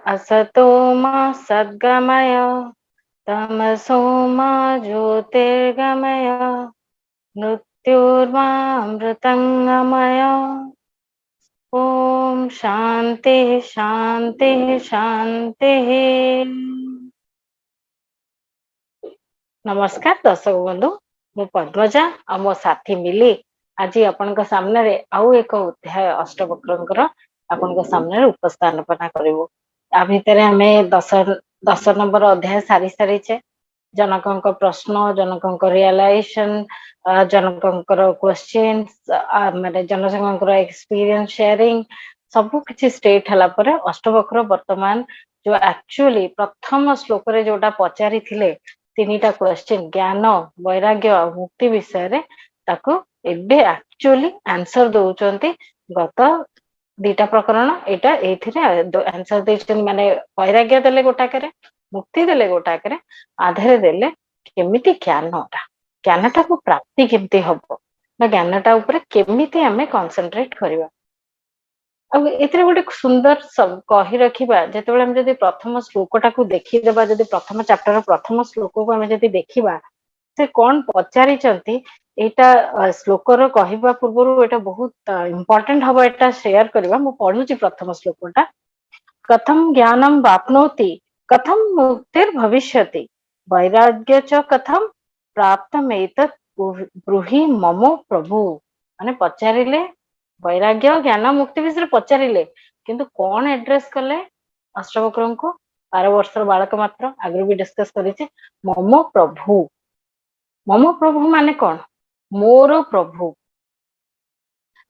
असतो मा सद्गमय तमसो मा ज्योतिर्गमय मृत्युर्मामृतंगमय। ओम शांति शांति शांति। नमस्कार दर्शक बंधु, मु पद्मजा और मो साथी मिली आज आपण सामने आउ एक अध्याय अष्टवक्रंकर आपण सामने उपस्थापना करूँ। आ भितर आम 10 नंबर अध्याय सारी सारीचे। जनक प्रश्न, जनक रियलाइजेशन, जनक क्वेश्चन, माने जनक एक्सपीरियंस शेयरिंग सबु किछि स्टेट हला परे अष्टवक्र वर्तमान जो एक्चुअली प्रथम श्लोक रे जोटा पचारि थिले तीनिटा क्वेश्चन ज्ञान वैराग्य और मुक्ति विषय रे ताको एबे एक्चुअली आंसर दउचंती। गत दीटा प्रकरण एटा एथिरे आंसर देछन, माने वैराग्य देले गोटाकरे, मुक्ति देले गोटाकरे, आधारे देले केमिति ज्ञानटा को प्राप्ति केमिति हबो ना ज्ञानटा ऊपर केमिति हमें कंसंट्रेट करबा। अब एथिरे गोटे सुंदर सब कही रखिबा जेतेबेले हम जदी प्रथम श्लोकटा को देखि देबा, जदी प्रथम चैप्टर प्रथम श्लोक को हम जदी देखिबा से कोन पचारि चंती एटा श्लोकर कहिबा पूर्वरु एटा बहुत इंपोर्टेंट हबो एटा शेयर करबा। मु पढुची प्रथम श्लोकटा। कथम ज्ञानम वाप्नोति कथम मुक्तिर् भविष्यति वैराग्य च कथम प्राप्तमेतत् ब्रूहि मम प्रभु। माने पचारिले वैराग्य ज्ञान मुक्ति विषय पचारिले किंतु कौन एड्रेस कले अष्टवक्र को 12 वर्षर बालक मात्र आगे भी डिस्कस करिचे। मम प्रभु, मम प्रभु माने कौन? मोर प्रभु।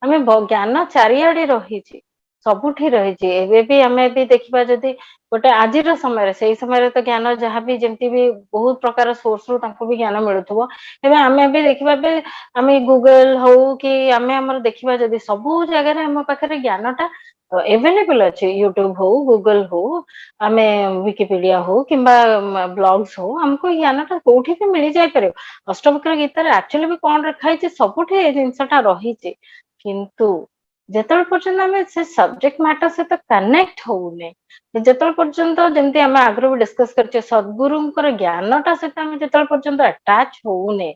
आमे ज्ञान चारिआडे रही सबुठी रही। एबे भी आमे भी देखिबा जदी गोटे आजिर समय से समय तो ज्ञान जहाँ भी जमती भी बहुत प्रकार सोर्स रु तांको भी ज्ञान मिलुथबो। एबे आमे भी देखिबा बे आमे गूगल हो कि आमे हमर देखिबा जदी सबु जगह रे हम पाखरे ज्ञानटा अवेलेबल अछि। यूट्यूब हो, गूगल हो, आमे विकिपीडिया हो किंबा ब्लॉग्स हो, हमको ज्ञानटा कोठी भी मिल जाय पारे। अष्टवक्र गीता रे एक्चुअली भी कोन रखाई छै सबुठी ए जिंसटा रही छै, किंतु जेतल पर्यंत आमे से सब्जेक्ट मैटर से तो कनेक्ट होउने, जेतल पर्यंत जेमती आमे आगरो भी डिस्कस करछे सद्गुरुंकर ज्ञानटा से आमे जेतल पर्यंत अटैच होउने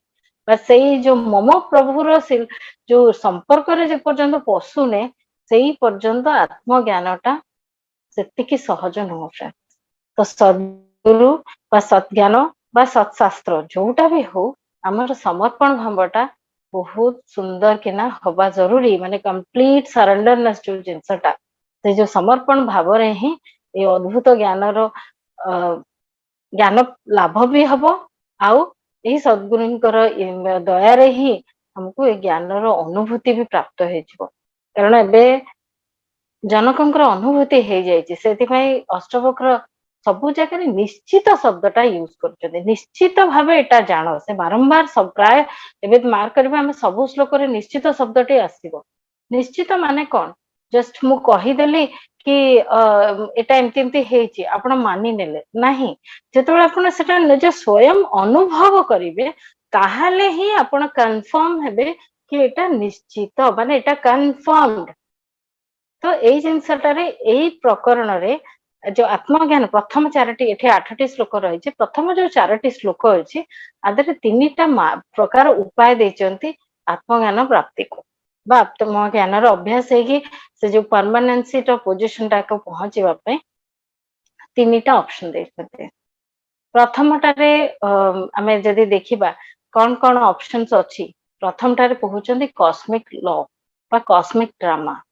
बा सेई जो मम प्रभुर जो संपर्क रे जे पर्यंत पसुने सेई पर्यंत आत्मज्ञानटा सेतिकी सहज नहोसे। तो सद्गुरु बा सत्ज्ञान बा सत्शास्त्र जोटा भी हो आमर समर्पण भावटा बहुत सुंदर किना हवा जरूरी। माने कंप्लीट सरेंडरनेस जो जिनसटा से जो समर्पण भाव रे ही ए अद्भुत ज्ञानर ज्ञान लाभ भी हबो आउ एही सद्गुरुंकर दया रे ही हमको ए ज्ञानर अनुभूति भी प्राप्त हे जिवो। कारण एबे जनकंकर अनुभूति हे जायछि सेति पई अष्टवक्र सबु जगह निश्चित शब्दटा यूज करछते। निश्चित भावे एटा जानो से बारंबार सब प्राय एबे मार्क करबे हम सब श्लोक रे निश्चित शब्दटे आसीबो। निश्चित माने कोन? जस्ट मु कहि देली कि एटा एमति एमति हेछि आपण मानि नेले नाही। जेतबेले आपण सेटा निज स्वयं अनुभव करिवे ताहाले ही आपण कंफर्म हेबे कि एटा निश्चित माने एटा कंफर्मड। तो एई जिंसटारे एई प्रकरण रे जो आत्मज्ञान प्रथम 4टी एठी 8टी श्लोक रही। प्रथम जो 4टी श्लोक अछि आदरे 3टा प्रकार उपाय देचंती आत्मज्ञान प्राप्ति को बा आत्मज्ञान रो अभ्यास है कि से जो परमानेंसी तो पोजीशन टा को पहुंचीबा पे 3टा ऑप्शन देचंती। प्रथमटारे आमे जदी देखिबा कोन कोन ऑप्शंस अछि। प्रथमटारे पहुचंती कॉस्मिक लॉ बा कॉस्मिक ड्रामा।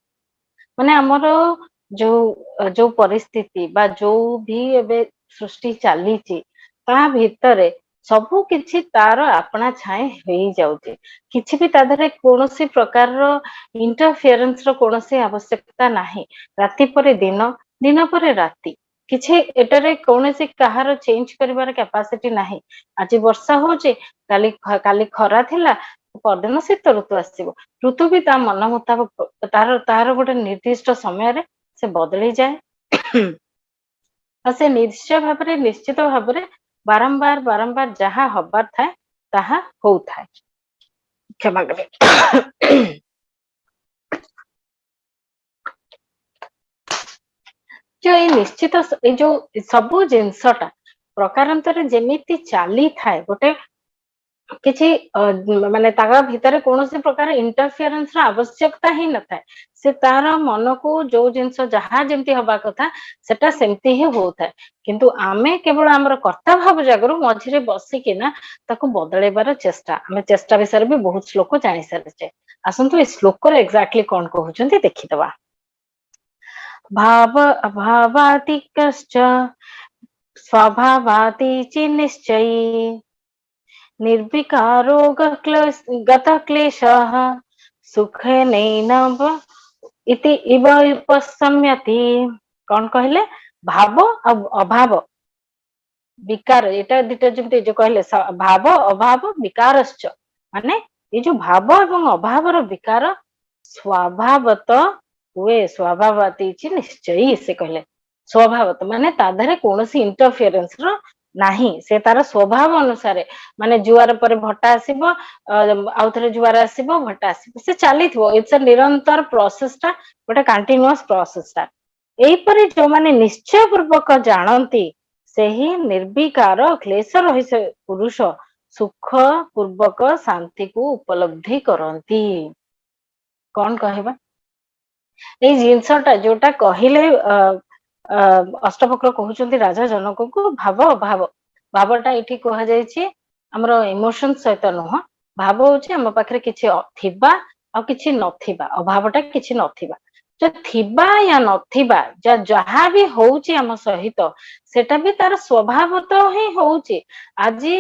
माने हमरो जो परिस्थिति बा जो भी एबे सृष्टि चली ता भितरे सबु किछि तार अपना छाए हेई जाउते। किछि भी तादरे कोनोसी प्रकार रो इंटरफेरेंस रो कोनोसी आवश्यकता नाही। राति परे दिन, दिन परे राति किछि एटारे कोनोसी कहार चेंज करिवार कैपेसिटी नाही। आज वर्षा होचे, काली खरा थिला, परदिन शीत ऋतु आसीबो। ऋतु भी ता मन मुताबिक तार गोटे निर्दिष्ट समय रे से बदली जाए। से निश्चित भाव बारंबार बारंबार जहाँ हबार थाए ताहा हो थाए। क्षमा करिए। जो ଏଇ ନିଶ୍ଚିତ ଏଇ ଯୋଉ ସବୁ ଜିନିଷଟା ପ୍ରକାରାନ୍ତରେ ଯେମିତି ଚାଲିଥାଏ ଗୋଟେ କିଛି ମାନେ ତାଙ୍କ ଭିତରେ କୌଣସି ପ୍ରକାର ଇଣ୍ଟରଫିୟରେନ୍ସ ର ଆବଶ୍ୟକତା ହିଁ ନଥାଏ। ସେ ତାର ମନକୁ ଯୋଉ ଜିନିଷ ଯାହା ଯେମିତି ହବା କଥା ସେଟା ସେମିତି ହିଁ ହଉଥାଏ। କିନ୍ତୁ ଆମେ କେବଳ ଆମର କର୍ତ୍ତା ଭାବ ଜାଗାରୁ ମଝିରେ ବସିକିନା ତାକୁ ବଦଳେଇବାର ଚେଷ୍ଟା। ଆମେ ଚେଷ୍ଟା ବିଷୟରେ ବି ବହୁତ ଶ୍ଲୋକ ଜାଣି ସାରିଛେ। ଆସନ୍ତୁ ଏ ଶ୍ଲୋକରେ ଏକ୍ଜାକ୍ଟଲି କଣ କହୁଛନ୍ତି ଦେଖିଦବା। ଭାବ ଅଭାବାତିକଶ୍ଚ स्वभावातीचि निश्चयी निर्विकारो गतक्लेशः सुखेनैव इति इव उपशम्यति। कौन कहले भाव ଆଉ ଅଭାବ ବିକାର ଏଟା ଦିଟା ଯେମିତି ଯୋଉ କହିଲେ ଭାବ ଅଭାବ ବିକାରଶ୍ଚ ମାନେ ଏଇ ଯୋଉ ଭାବ ଏବଂ ଅଭାବର ବିକାର ସ୍ୱଭାବତ ହୁଏ ସ୍ୱଭାବାତୀଚି ନିଶ୍ଚୟୀ ସେ କହିଲେ ସ୍ୱଭାବତ ମାନେ ତା ଦେହରେ କୌଣସି ଇଣ୍ଟରଫିୟରେନ୍ସ ର ନାହିଁ ସେ ତାର ସ୍ୱଭାବ ଅନୁସାରେ ମାନେ ଜୁଆର ପରେ ଭଟ୍ଟା ଆସିବ ଆଉ ଥରେ ଜୁଆର ଆସିବ ଭଟ୍ଟା ଆସିବ ସେ ଚାଲିଥିବ ଇଟ୍ସ ଅ ନିରନ୍ତର ପ୍ରୋସେସ ଟା ଗୋଟେ କଣ୍ଟିନ୍ୟୁଅସ ପ୍ରୋସେସ ଟା ଏଇପରି ଯୋଉମାନେ ନିଶ୍ଚୟ ପୂର୍ବକ ଜାଣନ୍ତି ସେହି ନିର୍ବିକାର କ୍ଲେଶ ରହିତ ପୁରୁଷ ସୁଖ ପୂର୍ବକ ଶାନ୍ତିକୁ ଉପଲବ୍ଧି କରନ୍ତି। କଣ କହିବା ଏଇ ଜିନିଷ ଟା ଯୋଉଟା କହିଲେ ଅଷ୍ଟବକ୍ର କହୁଛନ୍ତି ରାଜା ଜନକଙ୍କୁ ଭାବ ଅଭାବ ଭାବଟା ଏଇଠି କୁହାଯାଇଛି ଆମର ଇମୋସନ ସହିତ ନୁହଁ ଭାବ ହଉଛି ଆମ ପାଖରେ କିଛି ଥିବା ଆଉ କିଛି ନଥିବା ଅଭାବ ଟା କିଛି ନଥିବା ଯ ଥିବା ୟା ନଥିବା ଯାହା ବି ହଉଛି ଆମ ସହିତ ସେଟା ବି ତାର ସ୍ୱଭାବ ତ ହିଁ ହଉଛି ଆଜି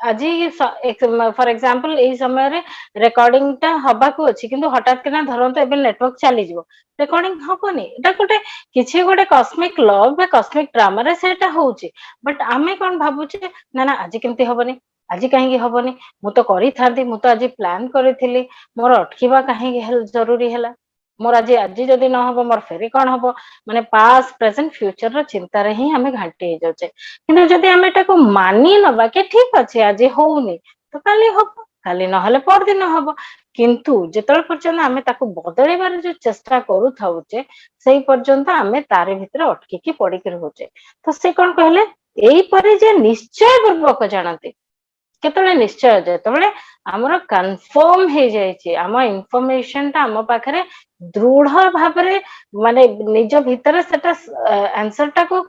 ଆଜି ଫର ଏକ୍ସାମ୍ପଲ ଏଇ ସମୟରେ ରେକର୍ଡିଂ ଟା ହବାକୁ ଅଛି କିନ୍ତୁ ହଠାତ୍ କିନା ଧରନ୍ତୁ ଏବେ ନେଟୱାର୍କ ଚାଲିଯିବ ରେକର୍ଡିଂ ହବନି ଏଟା ଗୋଟେ କିଛି ଗୋଟେ କସ୍ମିକ ଲଭ ବା କସ୍ମିକ ଡ୍ରାମାରେ ସେଇଟା ହଉଛି ବଟ ଆମେ କଣ ଭାବୁଛେ ନା ନା ଆଜି କେମିତି ହବନି ଆଜି କାହିଁକି ହବନି ମୁଁ ତ କରିଥାନ୍ତି ମୁଁ ତ ଆଜି ପ୍ଲାନ କରିଥିଲି ମୋର ଅଟକିବା କାହିଁକି ଜରୁରୀ ହେଲା ମୋର ଆଜି ଯଦି ନହବ ମୋର ଫେରି କଣ ହବ ମାନେ ପାଷ୍ଟ ପ୍ରେଜେଣ୍ଟ ଫ୍ୟୁଚର ର ଚିନ୍ତାରେ ହିଁ ଆମେ ଘାଣ୍ଟି ହେଇଯାଉଛେ କିନ୍ତୁ ଯଦି ଆମେ ଏଟାକୁ ମାନି ନବା କି ଠିକ ଅଛି ଆଜି ହଉନି ତ କାଲି ହବ କାଲି ନହେଲେ ପରଦିନ ହବ କିନ୍ତୁ ଯେତେବେଳେ ପର୍ଯ୍ୟନ୍ତ ଆମେ ତାକୁ ବଦଳେଇବାର ଯୋଉ ଚେଷ୍ଟା କରୁଥାଉଛେ ସେଇ ପର୍ଯ୍ୟନ୍ତ ଆମେ ତାରି ଭିତରେ ଅଟକିକି ପଡିକି ରହୁଛେ ତ ସେ କଣ କହିଲେ ଏଇପରି ଯେ ନିଶ୍ଚୟ ପୂର୍ବକ ଜାଣନ୍ତି କେତେବେଳେ ନିଶ୍ଚୟ ଯେତେବେଳେ ଆମର କନଫର୍ମ ହେଇଯାଇଛି ଆମ ଇନଫର୍ମେସନ ଟା ଆମ ପାଖରେ ଦୃଢ ଭାବରେ ମାନେ ନିଜ ଭିତରେ ସେଟା ଆନ୍ସର ଟାକୁ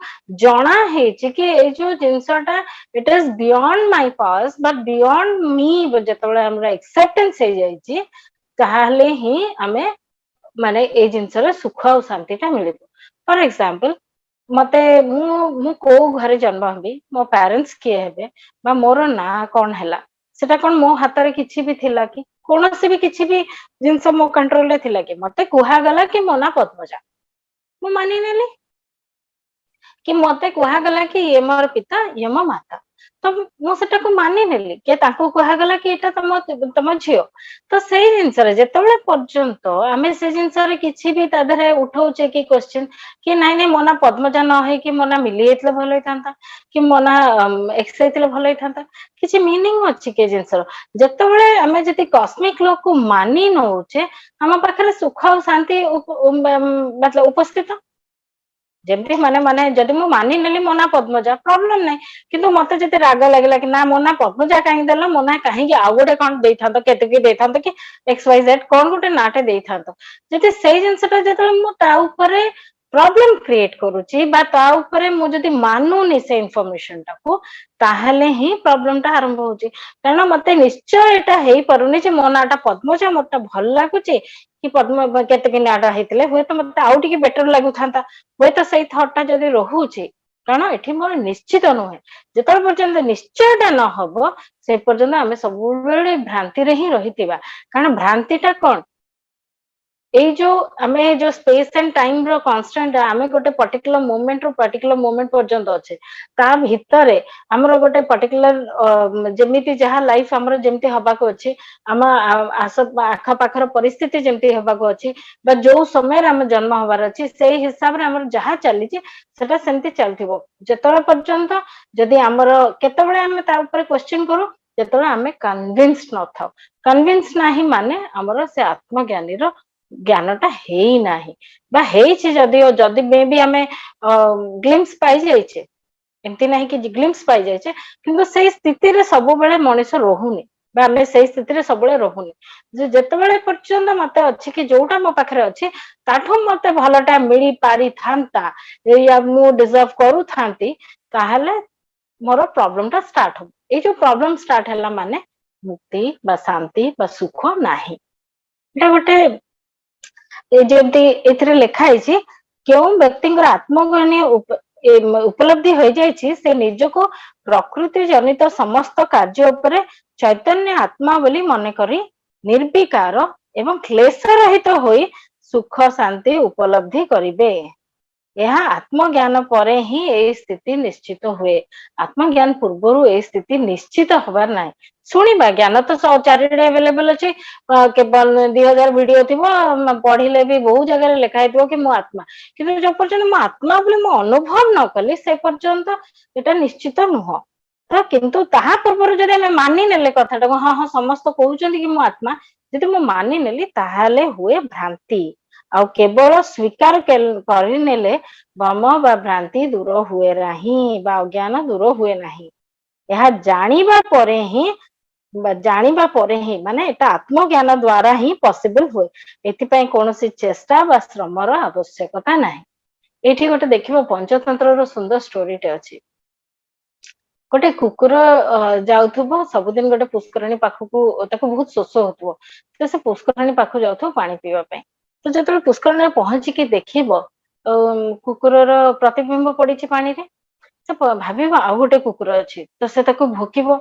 ଜଣା ହେଇଛି କି ଏଇ ଯୋଉ ଜିନିଷ ଟା ଇଟ ଇଜ ବିୟଣ୍ଡ ମାଇ ପାୱାର୍ସ ବା ବିୟଣ୍ଡ ମି ଯେତେବେଳେ ଆମର ଏକ୍ସେପ୍ଟେନ୍ସ ହେଇଯାଇଛି ତାହେଲେ ହିଁ ଆମେ ମାନେ ଏଇ ଜିନିଷରେ ସୁଖ ଆଉ ଶାନ୍ତି ଟା ମିଳିବ ଫର ଏକ୍ସାମ୍ପଲ ମତେ ମୁଁ କୋଉ ଘରେ ଜନ୍ମ ହେବି ମୋ ପ୍ୟାରେଣ୍ଟସ କିଏ ହେବେ ବା ମୋର ନାଁ କଣ ହେଲା ସେଟା କଣ ମୋ ହାତରେ କିଛି ବି ଥିଲା କି କୌଣସି ବି କିଛି ବି ଜିନିଷ ମୋ କଣ୍ଟ୍ରୋଲ ରେ ଥିଲା କି ମତେ କୁହାଗଲା କି ମୋ ନା ପଦ୍ମଜା ମୁଁ ମାନିନେଲି କି ମତେ କୁହାଗଲା କି ଇଏ ମୋର ପିତା ଇଏ ମୋ ମାତା ତ ମୁଁ ସେଟାକୁ ମାନିନେଲି କି ତାଙ୍କୁ କୁହାଗଲା କି ଏଇଟା ତମ ଝିଅ ତ ସେଇ ଜିନିଷରେ ଯେତେବେଳେ ପର୍ଯ୍ୟନ୍ତ ଆମେ ସେ ଜିନିଷରେ କିଛି ବି ତା ଦେହରେ ଉଠଉଛେ କି କୋଶ୍ଚିନ୍ କି ନାଇଁ ନାଇଁ ମୋ ନା ପଦ୍ମଜା ନ ହେଇକି ମୋ ନା ମିଲି ଯାଇଥିଲେ ଭଲ ହେଇଥାନ୍ତା କି ମୋ ନା ଏକ୍ସ ହେଇଥିଲେ ଭଲ ହେଇଥାନ୍ତା କିଛି ମିନିଂ ଅଛି କି ଜିନିଷର ଯେତେବେଳେ ଆମେ ଯଦି କସ୍ମିକ ଲୋ କୁ ମାନି ନଉଛେ ଆମ ପାଖରେ ସୁଖ ଆଉ ଶାନ୍ତି ଉପସ୍ଥିତ ଯେମିତି ମାନେ ଯଦି ମୁଁ ମାନି ନେଲି ମୋ ନା ପଦ୍ମଜା ପ୍ରୋବ୍ଲେମ ନାହିଁ କିନ୍ତୁ ମତେ ଯଦି ରାଗ ଲାଗିଲା କି ନା ମୋ ନା ପଦ୍ମଜା କାହିଁକି ଦେଲ ମୋ ନା କାହିଁକି ଆଉ ଗୋଟେ କଣ ଦେଇଥାନ୍ତ କେତକି ଦେଇଥାନ୍ତ କି ଏକ୍ସ ୱାଇ ଜେଡ୍ କଣ ଗୋଟେ ନାଟେ ଦେଇଥାନ୍ତ ଯଦି ସେଇ ଜିନିଷ ଟା ଯେତେବେଳେ ମୁଁ ତା ଉପରେ ପ୍ରୋବ୍ଲେମ କ୍ରିଏଟ କରୁଛି ବା ତା ଉପରେ ମୁଁ ଯଦି ମାନୁନି ସେ ଇନଫର୍ମେସନ ଟାକୁ ତାହେଲେ ହିଁ ପ୍ରୋବ୍ଲେମ ଟା ଆରମ୍ଭ ହଉଛି କାରଣ ମତେ ନିଶ୍ଚୟ ଏଇଟା ହେଇପାରୁନି ଯେ ମୋ ନାଁ ଟା ପଦ୍ମଜା ମତେ ଭଲ ଲାଗୁଛି କି ପଦ୍ମ କେତକି ନାଁ ଟା ହେଇଥିଲେ ହୁଏତ ମତେ ଆଉ ଟିକେ ବେଟର ଲାଗୁଥାନ୍ତା ହୁଏତ ସେଇ ଥଟ ଟା ଯଦି ରହୁଛି କାରଣ ଏଠି ମୋର ନିଶ୍ଚିତ ନୁହେଁ ଯେତେବେଳେ ପର୍ଯ୍ୟନ୍ତ ନିଶ୍ଚୟଟା ନହବ ସେ ପର୍ଯ୍ୟନ୍ତ ଆମେ ସବୁବେଳେ ଭ୍ରାନ୍ତିରେ ହିଁ ରହିଥିବା କାରଣ ଭ୍ରାନ୍ତି ଟା କଣ ଏଇ ଯୋଉ ଆମେ ଯୋଉ ସ୍ପେସ ଆଣ୍ଡ ଟାଇମ ର କନଷ୍ଟାଣ୍ଟ ଆମେ ଗୋଟେ ପର୍ଟିକୁଲାର ମୋମେଣ୍ଟ ରୁ ପର୍ଟିକୁଲାର ମୋମେଣ୍ଟ ପର୍ଯ୍ୟନ୍ତ ଅଛେ ତା ଭିତରେ ଆମର ଗୋଟେ ପର୍ଟିକୁଲାର ଯେମିତି ଯାହା ଲାଇଫ ଆମର ଯେମିତି ହବାକୁ ଅଛି ଆମ ଆଖପାଖର ପରିସ୍ଥିତି ଯେମିତି ହବାକୁ ଅଛି ବା ଯୋଉ ସମୟରେ ଆମେ ଜନ୍ମ ହବାର ଅଛି ସେଇ ହିସାବରେ ଆମର ଯାହା ଚାଲିଛି ସେଟା ସେମିତି ଚାଲିଥିବ ଯେତେବେଳେ ପର୍ଯ୍ୟନ୍ତ ଯଦି ଆମର କେତେବେଳେ ଆମେ ତା ଉପରେ କ୍ୱେଶ୍ଚିନ୍ କରୁ ଯେତେବେଳେ ଆମେ କନଭିନ୍ସ ନଥାଉ କନଭିନ୍ସ ନାହିଁ ମାନେ ଆମର ସେ ଆତ୍ମଜ୍ଞାନୀର ଜ୍ଞାନ ଟା ହେଇନାହିଁ ବା ହେଇଛି ଯଦିଓ ଯଦି ମେ ବି ଆମେ ग्लिम्स पाई जाइछे एमती नहीं कि ग्लिम्स पाई जाइछे किंतु सेई स्थिति रे सब बेले मनुष्य रहुनी बा हमें सेई स्थिति रे सब बेले रहुनी जे जेतेबेले पर्यंत मते अछि कि जोटा मो पाखरे अछि ताठो मते भलटा मिली पारी थांता या मु डिजर्व करू थांती ताहले मोर प्रॉब्लम टा स्टार्ट हो ए जो प्रॉब्लम स्टार्ट हैला माने मुक्ति बा शांति बा सुख नाही एटा गोटे ए जेमती एथिरे लेखा है केउ व्यक्ति आत्मज्ञानी उपलब्धि हो जाए से निजको प्रकृति जनित समस्त कार्य उपरे चैतन्य आत्मा बोली मन करी निर्विकार एवं क्लेश रहित होई सुख शांति उपलब्धि करिवे यह आत्मज्ञान परे ही ए स्थिति निश्चित हुए आत्मज्ञान पूर्वरु ए स्थिति निश्चित हबार नाही सुनिबा ज्ञान तो चारिडे अवेलेबल अछि केवल 2000 वीडियो थिबो पढिले भी बहुत जगह लिखा हेतिबो कि मो आत्मा किंतु जो पर्यंत मो आत्मा बोली मो अनुभव न कली से पर्यंत एटा निश्चित नुह तो किंतु ताहा पूर्वरु जदि हमें मानि नेले कथाटा हां हां समस्त कहउचंदी कि मो आत्मा जदि मो मानि नेली ताहाले हुए भ्रांति आ केवल स्वीकार करिनेले भ्रम बा भ्रांति दूर हुए नाही बा अज्ञान दूर हुए नाही यह जानिबा परे ही माने एटा आत्मज्ञान द्वारा ही पॉसिबल हुए एथिपाई कोनोसी चेष्टा बा श्रमर आवश्यकता नाही एठी गोटे देखिबो पंचतंत्र रो सुंदर स्टोरीटे अछि गोटे कुकुर जाउथबो सबदिन गोटे पुष्करणी पाखकू ताको बहुत शोष होतबो से पुष्करणी पाखु जाउथबो पानी पीवा पई तो जतबे पुष्करणी पहुंची कि देखिबो कुकुरर प्रतिबिंब पड़िछि पानी रे से भाबिबो आ गोटे कुकुर अछि तो से ताको भोकिबो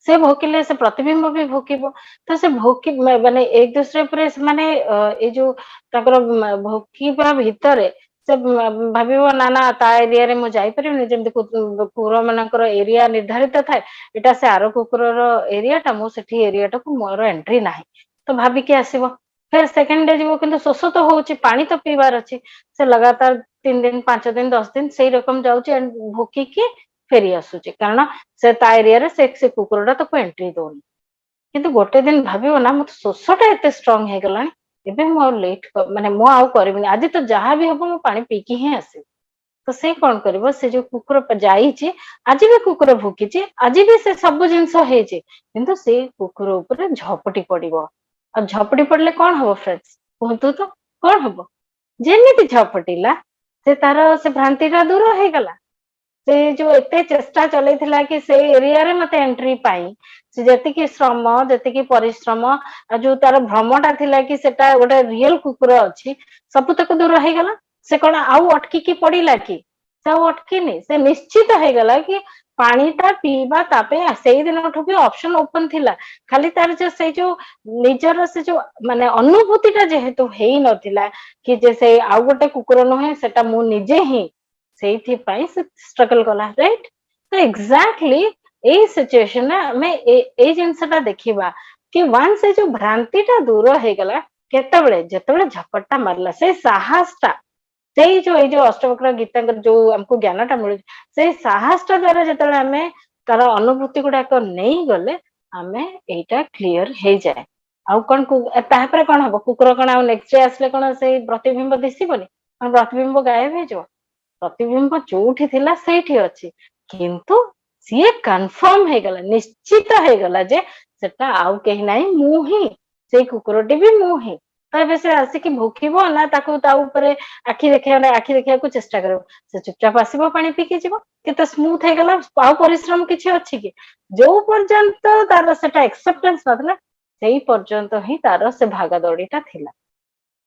से भोकिले से प्रतिबिंब भी भोकिबो तो से भोकी माने एक दूसरे पर माने ए जो ताकर भोकिबा भितरे से भाबिबो ना ना ता एरिया रे मु जाई परिबनि जेमति कुकुर मानकर एरिया निर्धारित थाए एटा से आरो कुकुरर एरिया टा मु सेठी एरिया टा को मोर एंट्री नाही तो भाबी के आसीबो फिर सेकंड डे जीवो किंतु शोष तो होउची पानी तो पीबार अछि से लगातार 3 दिन 5 दिन 10 दिन सेही रकम जाउची भोकी की फेरी आसुची कारण से ता एरिया रे से कुकुरटा तो एंट्री दोनी किंतु गोटे दिन भाबिबो ना मत शोषटा एते स्ट्रांग हे गलानी एबे मो लेट माने मो आउ करबिनी आज तो जहां भी हबो मो पानी पीकी ही आसे तो से कोन करबो से जो कुकुर जाईची आज भी कुकुर भूकीची आज भी से सब जिंस हेची किंतु से कुकुर ऊपर झपटी पड़िबो आ झपटी पड़ले कोन हबो फ्रेंड्स कहतु तो कोन हबो जेमिति झपटीला से तार से भ्रांतिटा दूर हे गला से जो एते चेष्टा चलैथिला कि से एरिया रे मते एंट्री पाई से जति श्रम जति परिश्रम आ जो तार भ्रमटा थिला कि सेटा गोटे रियल कुकुर अछि सब तक दूर हे गला से कोन आउ अटकी की पड़िला कि से आउ अटकीनी से निश्चित हे गला कि पानीटा पीबा तापे सेई दिन भी ऑप्शन ओपन थिला खाली तार जो से जो निजर से जो माने अनुभूतिटा जेहेतु हेई नथिला कि जे से आउ गोटे कुकुर नहे सेटा मु निजे ही सेठी पाई से स्ट्रगल कला राइट तो एग्जैक्टली ए सिचुएशन ना हमें ए जिंसटा देखिबा कि वन से जो भ्रांतिटा दूर हे गला केतबेले जेतबेले झपट्टा मारला से साहसटा से जो अष्टवक्र गीता जो हमको ज्ञानटा मिलु से साहसटा द्वारा जेतबेले हमें तार अनुभूति गुडाक नहीं गले हमें एटा क्लियर हे जाए आउ कोन ताहापर कोन हबो कुकुर कोन आउ नेक्स्ट डे आसले कोन से प्रतिबिंब दिसिबोनी प्रतिबिंब गायब हे जो प्रतिबिंब जोठी थिला सेठी अछि किंतु सीए कंफर्म हे गला निश्चित हे गला जे सेटा आउ केही नाही मु ही से कुकुरटी भी मु ही तबे से आसी कि भूखिबो ना ताको ता ऊपर आखि देखिया को चेष्टा करो से चुपचाप आसीबो पानी पी के जीवो केते स्मूथ हे गला आउ परिश्रम किछि अछि कि जो पर्यंत तार सेटा एक्सेप्टेंस नथला सेही पर्यंत ही तार से भागा दौड़ीटा थिला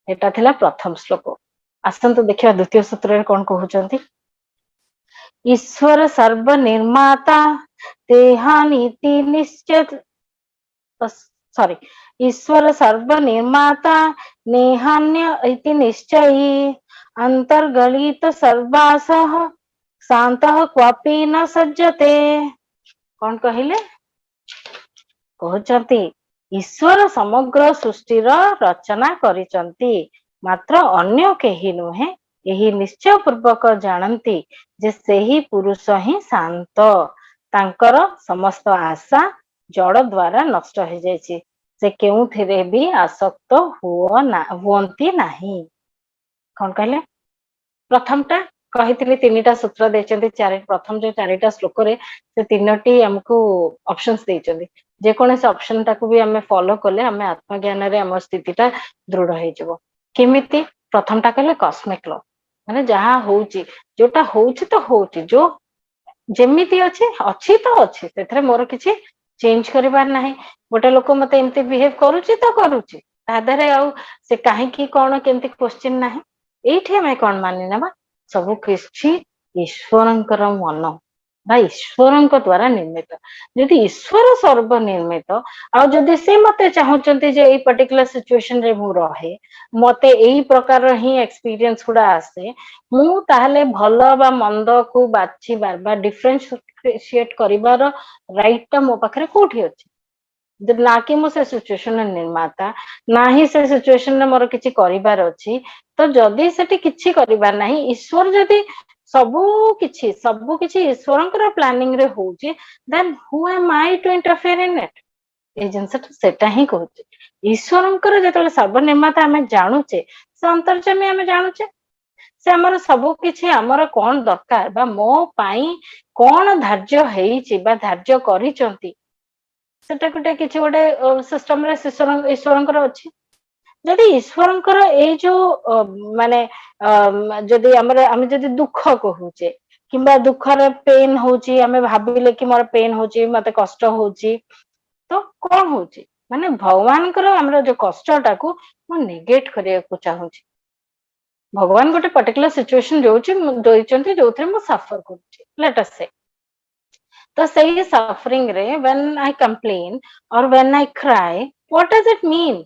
एटा थिला प्रथम श्लोक आसंतु देखिया द्वितीय सूत्र रे कोन कहउचंती ईश्वर सर्व निर्माता देहानीति निश्चित सॉरी ईश्वर सर्व निर्माता नेहान्य इति निश्चयी अंतर्गलित सर्वासः शांतः क्वापि न सज्जते कौन कहिले कहउचंती ईश्वर समग्र सृष्टिर रचना करिचंती मात्र अन्य केही नुहे यही निश्चय पूर्वक जानती जे सेही पुरुष ही शांत तांकर समस्त आशा जड़ द्वारा नष्ट हो जाइए से केउथिरे भी आसक्त हुअंती नाही कौन कहले प्रथमटा କହିଥିଲି ତିନିଟା ସୂତ୍ର ଦେଇଛନ୍ତି ପ୍ରଥମ ଯୋଉ ଚାରିଟା ଶ୍ଲୋକରେ ସେ ତିନୋଟି ଆମକୁ ଅପସନ୍ସ ଦେଇଛନ୍ତି ଯେକୌଣସି ଅପସନ ଟାକୁ ବି ଆମେ ଫଲୋ କଲେ ଆମେ ଆତ୍ମଜ୍ଞାନରେ ଆମ ସ୍ଥିତିଟା ଦୃଢ ହେଇଯିବ। କେମିତି? ପ୍ରଥମଟା କହିଲେ କସ୍ମିକ ଲ, ମାନେ ଯାହା ହଉଛି ଯୋଉଟା ହଉଛି ତ ହଉଛି, ଯୋଉ ଯେମିତି ଅଛି ଅଛି ତ ଅଛି, ସେଥିରେ ମୋର କିଛି ଚେଞ୍ଜ କରିବାର ନାହିଁ। ଗୋଟେ ଲୋକ ମତେ ଏମିତି ବିହେଭ କରୁଛି ତ କରୁଛି, ତା ଦେହରେ ଆଉ ସେ କାହିଁକି କଣ କେମିତି କ୍ୱେଶ୍ଚିନ୍ ନାହିଁ। ଏଇଠି ଆମେ କଣ ମାନି ନେବା, ସବୁ କିଛି ଈଶ୍ୱରଙ୍କର ମନ ବା ଈଶ୍ୱରଙ୍କ ଦ୍ଵାରା ନିର୍ମିତ। ଯଦି ଈଶ୍ୱର ସର୍ବନିର୍ମିତ, ଆଉ ଯଦି ସେ ମତେ ଚାହୁଁଛନ୍ତି ଯେ ଏଇ ପର୍ଟିକୁଲାର ସିଚୁଏସନ ରେ ମୁଁ ରହେ, ମତେ ଏଇ ପ୍ରକାରର ହିଁ ଏକ୍ସପିରିଏନ୍ସ ଗୁଡା ଆସେ, ମୁଁ ତାହେଲେ ଭଲ ବା ମନ୍ଦକୁ ବାଛିବାର ବା ଡିଫରେନ୍ସିଏଟ କରିବାର ରାଇଟ ଟା ମୋ ପାଖରେ କୋଉଠି ଅଛି? ନା କି ମୁଁ ସେ ସିଚୁଏସନ ନିର୍ମାତା, ନା ହିଁ ସେ ସିଚୁଏସନରେ ମୋର କିଛି କରିବାର ଅଛି। ତ ଯଦି ସେଠି କିଛି କରିବାର ନାହିଁ, ଈଶ୍ୱର ଯଦି ସବୁ କିଛି ଈଶ୍ୱରଙ୍କର ପ୍ଲାନିଂ ରେ ହଉଛି, then who am I to interfere in it? ଏଇ ଜିନିଷଟା ସେଟା ହିଁ କହୁଛି। ଈଶ୍ୱରଙ୍କର ଯେତେବେଳେ ସର୍ବନିର୍ମାତା ଆମେ ଜାଣୁଛେ, ସେ ଅନ୍ତର୍ଯାମୀ ଆମେ ଜାଣୁଛେ, ସେ ଆମର ସବୁ କିଛି ଆମର କଣ ଦରକାର ବା ମୋ ପାଇଁ କଣ ଧାର୍ଯ୍ୟ ହେଇଛି ବା ଧାର୍ଯ୍ୟ କରିଛନ୍ତି, ସେଟା କିଛି ଗୋଟେ ସିଷ୍ଟମରେ ଈଶ୍ୱରଙ୍କର ଅଛି। ଯଦି ଈଶ୍ୱରଙ୍କର ଏଇ ଯୋଉ ମାନେ ଯଦି ଆମେ ଯଦି ଦୁଃଖ କହୁଛେ କିମ୍ବା ଦୁଃଖରେ ପେନ୍ ହଉଛି, ଆମେ ଭାବିଲେ କି ମୋର ପେନ୍ ହଉଛି, ମତେ କଷ୍ଟ ହଉଛି, ତ କଣ ହଉଛି, ମାନେ ଭଗବାନଙ୍କର ଆମର ଯୋଉ କଷ୍ଟଟାକୁ ମୁଁ ନେଗେଟ କରିବାକୁ ଚାହୁଁଛି। ଭଗବାନ ଗୋଟେ ପର୍ଟିକୁଲାର ସିଚୁଏସନ ଦେଇଛନ୍ତି ଯୋଉଥିରେ ମୁଁ ସଫର କରୁଛି, ଲେଟ୍ ଅସ୍ ସେ। ତ ସେଇ ସଫରିଂ ରେ when I complain or when I cry, what does it mean?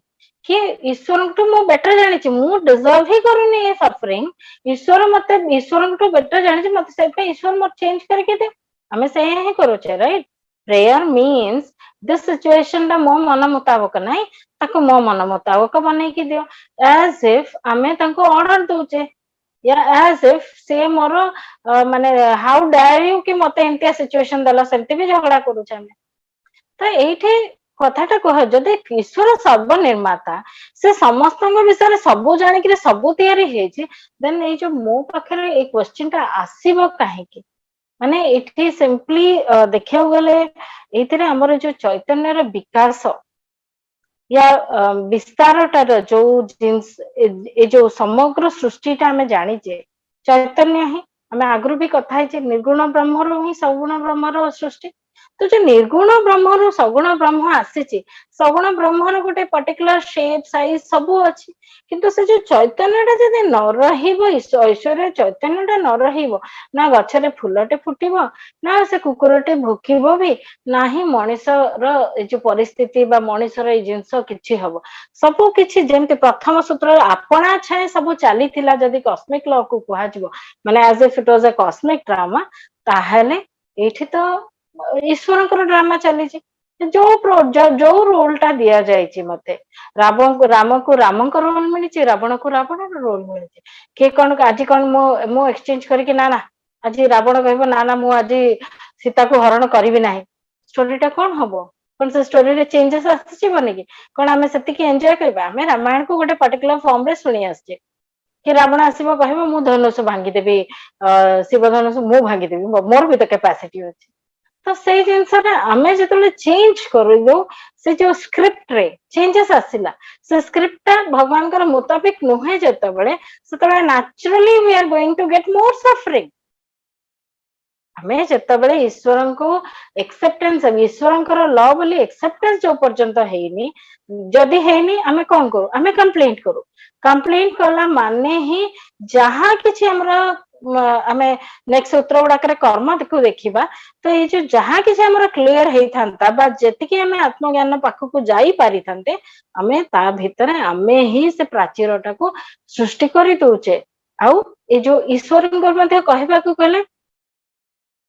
କି ଈଶ୍ୱରଙ୍କଠୁ ମୁଁ ବେଟର ଜାଣିଛି, ମୁଁ ଡିଜର୍ଭ ହିଁ କରୁନି ଏ ସଫରିଂ, ଈଶ୍ୱରଙ୍କଠୁ ବେଟର ଜାଣିଛି, ମତେ ସେଥିପାଇଁ ଈଶ୍ୱର ମୋର ଚେଞ୍ଜ କରିକି ଦେ। ଆମେ ସେଇଆ ହିଁ କରୁଛେ, right? Prayer means this situation ଟା ମୋ ମନ ମୁତାବକ ନାହିଁ, ତାକୁ ମୋ ମନ ମୁତାବକ ବନେଇକି ଦିଅ। as if ଆମେ ତାଙ୍କୁ ଅର୍ଡର ଦଉଛେ, as if ସେ ମୋର ମାନେ ହାଉ ଡେୟାର ୟୁ କି ମତେ ଏମିତିଆ ସିଚୁଏସନ ଦେଲ, ସେମିତି ବି ଝଗଡା କରୁଛେ ଆମେ। ତ ଏଇଠି କଥାଟା କୁହ, ଯଦି ଈଶ୍ୱର ସର୍ବନିର୍ମାତା, ସେ ସମସ୍ତଙ୍କ ବିଷୟରେ ସବୁ ଜାଣିକିରି ସବୁ ତିଆରି ହେଇଛି, ଦେନ୍ ଏଇ ଯୋଉ ମୋ ପାଖରେ ଏଇ କ୍ୱେଶ୍ଚିନ୍ ଟା ଆସିବ କାହିଁକି? ମାନେ ଏଠି ସିମ୍ପଲି ଦେଖିବାକୁ ଗଲେ ଏଇଥିରେ ଆମର ଯୋଉ ଚୈତନ୍ୟର ବିକାଶ ୟା ବିସ୍ତାରଟାର ଯୋଉ ଜିନିଷ, ଏ ଯୋଉ ସମଗ୍ର ସୃଷ୍ଟିଟା ଆମେ ଜାଣିଛେ ଚୈତନ୍ୟ ହିଁ। ଆମେ ଆଗରୁ ବି କଥା ହେଇଛେ ନିର୍ଗୁଣ ବ୍ରହ୍ମରୁ ହିଁ ସଗୁଣ ବ୍ରହ୍ମର ସୃଷ୍ଟି। ତ ଯୋଉ ନିର୍ଗୁଣ ବ୍ରହ୍ମରୁ ସଗୁଣ ବ୍ରହ୍ମ ଆସିଛି, ସଗୁଣ ବ୍ରହ୍ମର ଗୋଟେ ପର୍ଟିକୁଲାର ସେପ୍ ସାଇଜ ସବୁ ଅଛି, କିନ୍ତୁ ସେ ଯୋଉ ଚୈତନ୍ୟଟା ଯଦି ନ ରହିବ, ଈଶ୍ୱର ଚୈତନ୍ୟଟା ନ ରହିବ, ନା ଗଛରେ ଫୁଲଟେ ଫୁଟିବ, ନା ସେ କୁକୁରଟେ ଭୋକିବ ବି, ନାହିଁ ମଣିଷର ଏଇ ଯୋଉ ପରିସ୍ଥିତି ବା ମଣିଷର ଏଇ ଜିନିଷ କିଛି ହବ। ସବୁ କିଛି ଯେମିତି ପ୍ରଥମ ସୂତ୍ରରେ ଆପଣା ଛାଏଁ ସବୁ ଚାଲିଥିଲା, ଯଦି କସ୍ମିକ ଲ କୁ କୁହାଯିବ, ମାନେ as if it was a cosmic drama, ତାହେଲେ ଏଇଠି ତ ଈଶ୍ୱରଙ୍କର ଡ୍ରାମା ଚାଲିଛି। ଯୋଉ ରୋଲ ଟା ଦିଆଯାଇଛି ମତେ, ରାମକୁ ରାମଙ୍କ ରୋଲ ମିଳିଛି, ରାବଣକୁ ରାବଣର ରୋଲ ମିଳିଛି। କିଏ କଣ ଆଜି କଣ ମୁଁ ଏକ୍ସଚେଞ୍ଜ କରିକି ନା ଆଜି ରାବଣ କହିବ ନା ମୁଁ ଆଜି ସୀତାକୁ ହରଣ କରିବି ନାହିଁ, ଷ୍ଟୋରିଟା କଣ ହବ? କଣ ସେ ଷ୍ଟୋରିରେ ଚେଞ୍ଜେସ୍ ଆସିଯିବନି କି? କଣ ଆମେ ସେତିକି ଏନ୍ଜୟ କରିବା? ଆମେ ରାମାୟଣକୁ ଗୋଟେ ପର୍ଟିକୁଲାର ଫର୍ମ ରେ ଶୁଣି ଆସିଛେ କି ରାବଣ ଆସିବ କହିବ ମୁଁ ଧନୁଷ ଭାଙ୍ଗିଦେବି, ଶିବ ଧନୁଷ ମୁଁ ଭାଙ୍ଗିଦେବି, ମୋର ବି ତ କାପାସିଟି ଅଛି। ତ ସେଇ ଜିନିଷଟା ଆମେ ଯେତେବେଳେ ଚେଞ୍ଜ କରିଲୁ, ସେ ଯୋଉ ସ୍କ୍ରିପ୍ଟ ରେ ଚେଞ୍ଜେସ୍ ଆସିଲା, ସେ ସ୍କ୍ରିପ୍ଟ ଟା ଭଗବାନଙ୍କର ମୁତାବିକ ନୁହେଁ ଯେତେବେଳେ, ସେତେବେଳେ naturally we are going to get more suffering। ଆମେ ଯେତେବେଳେ ଈଶ୍ୱରଙ୍କୁ ଏକ୍ସେପ୍ଟେନ୍ସ, ଈଶ୍ୱରଙ୍କର ଲ ବୋଲି ଏକ୍ସେପ୍ଟେନ୍ସ ଯୋଉ ପର୍ଯ୍ୟନ୍ତ ହେଇନି, ଯଦି ହେଇନି ଆମେ କଣ କରୁ? ଆମେ କମ୍ପ୍ଲେଣ୍ଟ କରୁ। କମ୍ପ୍ଲେଣ୍ଟ କଲା ମାନେ ହିଁ ଯାହା କିଛି ଆମର ଆମେ ନେକ୍ସଟ ସୂତ୍ର ଗୁଡାକରେ କର୍ମକୁ ଦେଖିବା, ତ ଏଇ ଯୋଉ ଯାହା କିଛି ଆମର କ୍ଲିୟର ହେଇଥାନ୍ତା ବା ଯେତିକି ଆମେ ଆତ୍ମଜ୍ଞାନ ପାଖକୁ ଯାଇ ପାରିଥାନ୍ତେ, ଆମେ ତା ଭିତରେ ଆମେ ହିଁ ସେ ପ୍ରାଚୀରଟାକୁ ସୃଷ୍ଟି କରି ଦଉଛେ। ଆଉ ଏଇ ଯୋଉ ଈଶ୍ୱରଙ୍କ ମଧ୍ୟ କହିବାକୁ ଗଲେ,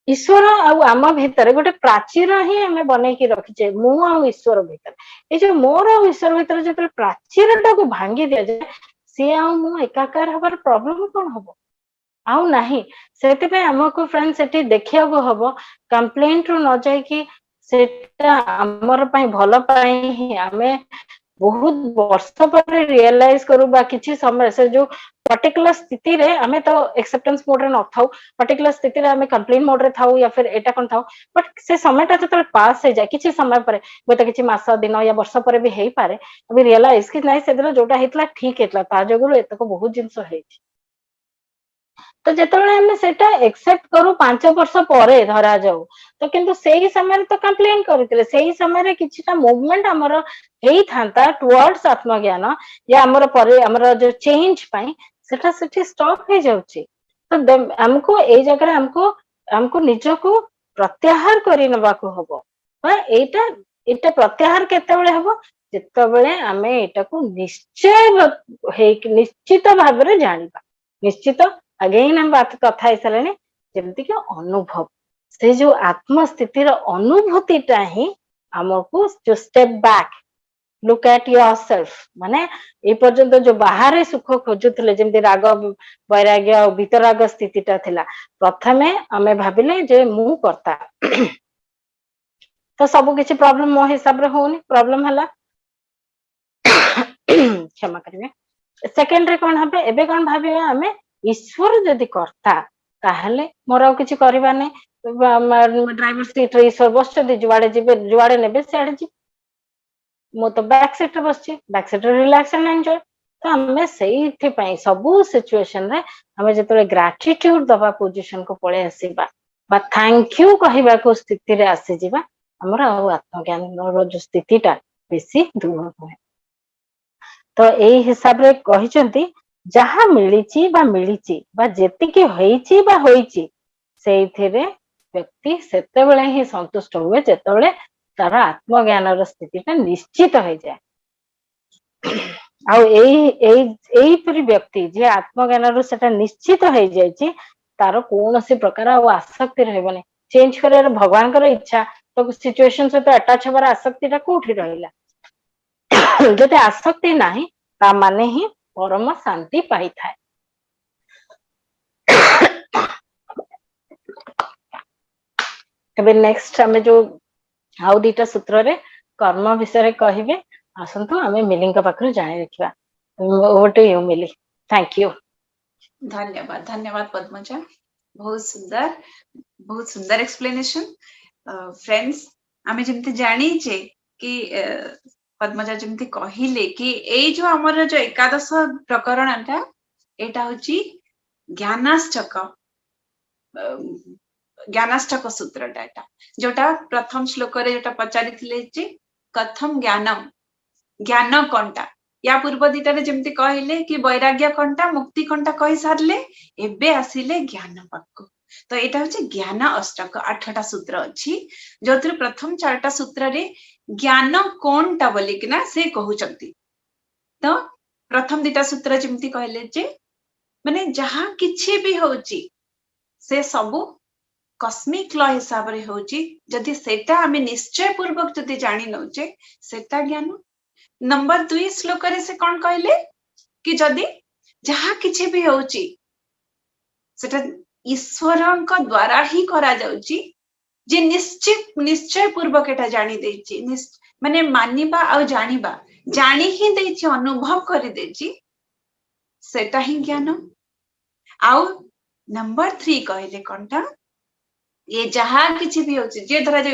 ଈଶ୍ୱର ଆଉ ଆମ ଭିତରେ ଗୋଟେ ପ୍ରାଚୀର ହିଁ ଆମେ ବନେଇକି ରଖିଛେ, ମୁଁ ଆଉ ଈଶ୍ୱର ଭିତରେ। ଏଇ ଯୋଉ ମୋର ଆଉ ଈଶ୍ୱର ଭିତରେ ଯେତେବେଳେ ପ୍ରାଚୀରଟାକୁ ଭାଙ୍ଗି ଦିଆଯାଏ, ସିଏ ଆଉ ମୁଁ ଏକାକାର ହବାର ପ୍ରୋବ୍ଲେମ କଣ ହବ? ଆଉ ନାହିଁ। ସେଥିପାଇଁ ଆମକୁ ଫ୍ରେଣ୍ଡ ସେଠି ଦେଖିବାକୁ ହବ, କମ୍ପ୍ଲେଣ୍ଟ ରୁ ନ ଯାଇକି ସେଟା ଆମର ପାଇଁ ଭଲ ପାଇଁ ହିଁ ଆମେ बहुत वर्ष पर रियलाइज करू बा किछि समय से जो पर्टिकुलर स्थिति रे हमें तो एक्सेप्टेंस मोड रे न थाउ, पर्टिकुलर स्थिति रे हमें कंप्लेन मोड रे थाउ या फिर एटा कोन थाउ, बट से समयटा जतले पास हो जाए किछि समय पर होता किछि मास दिन या वर्ष पर भी हेई पारे, अभी रियलाइज कि नहीं से दिन जोटा हेतला ठीक हेतला ता जगरो एतको बहुत जिंस हेछि। तो जेतेबेले हमें सेटा एक्सेप्ट करू 5 वर्ष ପରେ ଧରା ଯାଉ ତ କିନ୍ତୁ ସେଇ ସମୟରେ ତ କମ୍ପ୍ଲେन କରିଥିଲେ ସେଇ ସମୟରେ କିଛିଟା ମୁଭमेंट ଆମର ହେଇଥାନ୍ତା ଟୁवर्ड्स आत्मज्ञान या ଆମର जो चेंज ପାଇଁ सेटा सेठी स्टॉप हो जाउची। तो हमको एई जगह हमको हमको निजको प्रत्याहार करि नबाको हबो। हा एटा एटा प्रत्याहार केतेबेले हबो जेतेबेले हमें एटाको निश्चित भाबरे जानिबा। निश्चित अगेन हम बात कथा हिसारे जेमती कि अनुभव से जो आत्म स्थितिर अनुभूतिटा ही हमको जो step back look at yourself माने ए पर्यंत जो बाहर सुख खोजुथिले जेमती राग वैराग्य और वितराग स्थितिटा थिला प्रथमे हमें भाबिले जे मु करता तो सब किछि प्रॉब्लम मो हिसाब रे होनी प्रॉब्लम हला क्षमा करिवे सेकेंड रे कोन हबे एबे कोन भाबिबा हमें ईश्वर जदि करता ताहले मोर आ किछि करबा नै ड्राइवर सीट रे ईश्वर बसछथि जुआडे जिबे जुआडे नेबे सियाडे जी मो तो बैक सीट रे बसछि बैक सीट रे रिलैक्स एंड एंजॉय तो हमें सेठी पई सब सिचुएशन रे हमें जतले ग्रेटिट्यूड दबा पोजीशन को पळे आसीबा बा थैंक यू कहबा को स्थिति रे आसी जिबा हमरा आत्मज्ञान रो जो स्थितिटा बेसी दूर होय। तो एई हिसाब रे कहिचंती जहा मिलिची बा जेतिके होईची बा होईची सेइथिरे व्यक्ति सेतेबेले ही संतुष्ट हुए जेतेबेले तार आत्मज्ञान रो स्थितिटा निश्चित हो जाए। आउ एई परि व्यक्ति जे आत्मज्ञान रो सेटा निश्चित हो जायछि तार कोनोसी प्रकार आसक्ति रहबने चेंज करे भगवान कर इच्छा तो सिचुएशन से तो अटैच होबार आसक्तिटा कोठी रहिला जदि आसक्ति नाही ता माने ही परम शांति पाई थाए। तबे नेक्स्ट हमें जो आउ दीटा सूत्र रे कर्म विषय कहिबे आसंतु हमें मिलिंग पाखरु जाने रखिबा। Over to you Mili. Thank you. धन्यवाद धन्यवाद पद्मजा बहुत सुंदर एक्सप्लेनेशन। फ्रेंड्स आमे जेमते जानी जे कि पद्मजा जेमते कहिले कि एई जो हमर जो एकादश प्रकरणटा एटा होची ज्ञानाष्टक सूत्रटा एटा जोटा प्रथम श्लोक रे जोटा पचारि थिले जे कथम ज्ञान कंटा या पूर्व दिटारे जेमती कहले कि वैराग्य कंटा मुक्ति कंटा कहि सारले एबे आसिले ज्ञान पाको। तो एटा होची ज्ञान अष्टक 8टा सूत्र अछि जोथि प्रथम 4टा सूत्र रे ज्ञान कोनटा बोली कि ना से कहउचंती। तो प्रथम दिटा सूत्र जेमती कहले जे माने जहा किछि भी होची से सबु कस्मिक लॉ हिसाब रे होची जदि सेटा हमें निश्चय पूर्वक जदि जानि नउचे सेटा ज्ञान। नंबर 2 श्लोक रे से कोन कहले कि जदि जहा किछि भी होची सेटा ईश्वरंक द्वारा ही करा जाउची जे निश्चय पूर्वक एटा जानि देछि माने मानिबा आ जानिबा जानि ही देछि अनुभव करि देछि सेटा ही ज्ञान। आउ नंबर 3 कहले कोनटा ये जहा किछि भी होची जे धरा जे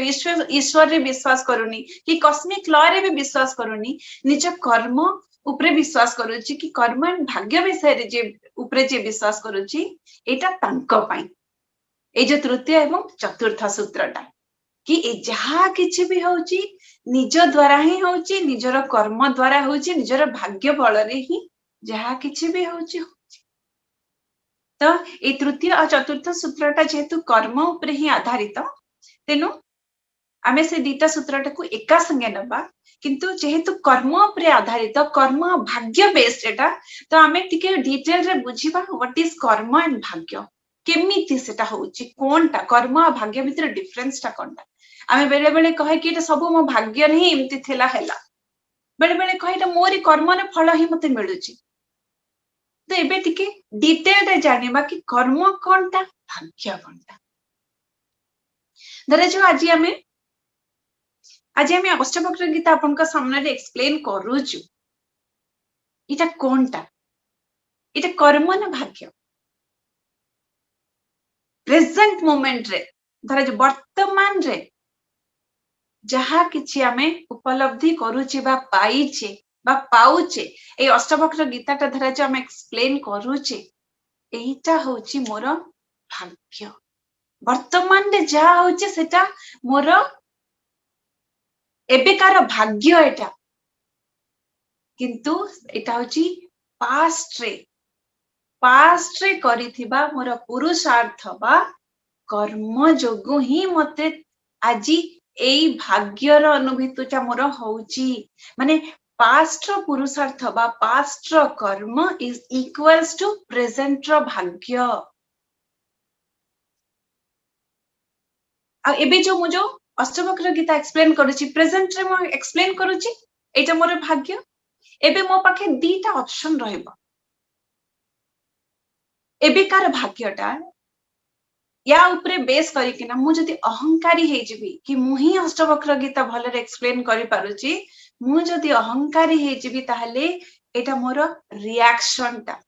ईश्वर रे विश्वास करूनी कि कस्मिक लॉ रे भी विश्वास करूनी निज कर्म उपरे विश्वास करूची कि कर्म भाग्य विषय रे जे उपरे जे विश्वास करूची एटा तांको पाई ए जो तृतीय एवं चतुर्थ सूत्रटा कि ए जहा किछि भी होची निज द्वारा ही होची निजर कर्म द्वारा होची निजर भाग्य बल रे ही जहा किछि भी होची। तो ये तृतीय और चतुर्थ सूत्रटा जेहेतु कर्म उपरे ही आधारित तेनु आमे से दीटा सूत्रटा को एका संगे नबा किंतु जेहेतु कर्म उपरे आधारित कर्म भाग्य बेस्ड एटा तो आमे टिके डिटेल रे बुझिबा व्हाट इज कर्म एंड भाग्य केमिति सेटा होची कोनटा कर्म और भाग्य भितर डिफरेंस टा कोनटा। आमे बेले बेले कहे कि एटा सब मो भाग्य रे ही एमति थेला हैला बेले बेले कहे एटा मोरी कर्म रे फल ही मते मिलुची। तो एबे टिके डिटेल रे जानिबा कि कर्म कोनटा भाग्य कोनटा। धरे जो आज हमें आज आम अष्टवक्र गीता आपन सामने एक्सप्लेन करूचु इटा कोनटा इटा कर्म ना भाग्य प्रेजेंट मोमेंट रे धर जो वर्तमान रे जहा किछि आमे उपलब्धि करूचे बा पाइचे बा पाउचे ए अष्टवक्र गीताटा धरा जो आमे एक्सप्लेन करूचे एइटा होची मोर भाग्य वर्तमान रे जहा होचे सेटा मोर एबेकार भाग्य एटा किंतु एटा होची पास्ट रे करिथिबा मोर पुरुषार्थ बा कर्म जोगु ही मते आजी एई भाग्यर अनुभूतिटा मोर होची माने पास्ट रो पुरुषार्थ बा पास्ट रो कर्म इज इक्वल्स टू प्रेजेंट रो भाग्य आ एबे जो मु जो अष्टवक्र गीता एक्सप्लेन करूची प्रेजेंट रे मु एक्सप्लेन करूची एटा मोर भाग्य एबे मो पाखे दीटा ऑप्शन रहइबो एबेकार भाग्यटा या उपरे बेस करिकिना मु जदि अहंकारी हे जिबी कि मु ही अष्टवक्र गीता भलरे एक्सप्लेन करि पारुची मु जदि अहंकारी हे जिबी ताहले एटा मोर रिएक्शन टा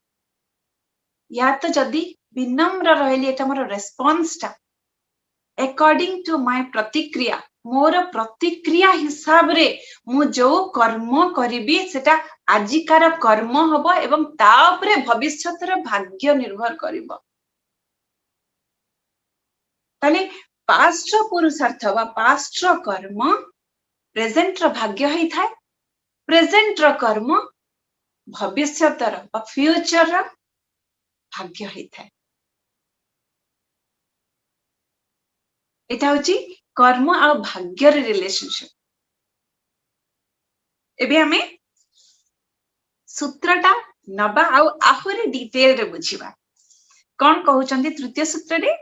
या तो जदि विनम्र रहली एटा मोर रेस्पॉन्स टा अकॉर्डिंग टू माय प्रतिक्रिया मोर प्रतिक्रिया हिसाब रे मु जो कर्म करिबी सेटा आजिकार कर्म हबो एवं ता उपरे भविष्यतर भाग्य निर्भर करिबो ताले पास्ट रो पुरुषार्थ बा पास्ट रो कर्म प्रेजेंट रो भाग्य ही थाए प्रेजेंट रो कर्म भविष्यतर बा फ्यूचर रो भाग्य ही थाए एटा होची कर्म आ भाग्य रे रिलेशनशिप एबे हमें सूत्रटा नबा आ आहुरी डिटेल रे बुझिबा कोन कहउचंदी तृतीय सूत्र रे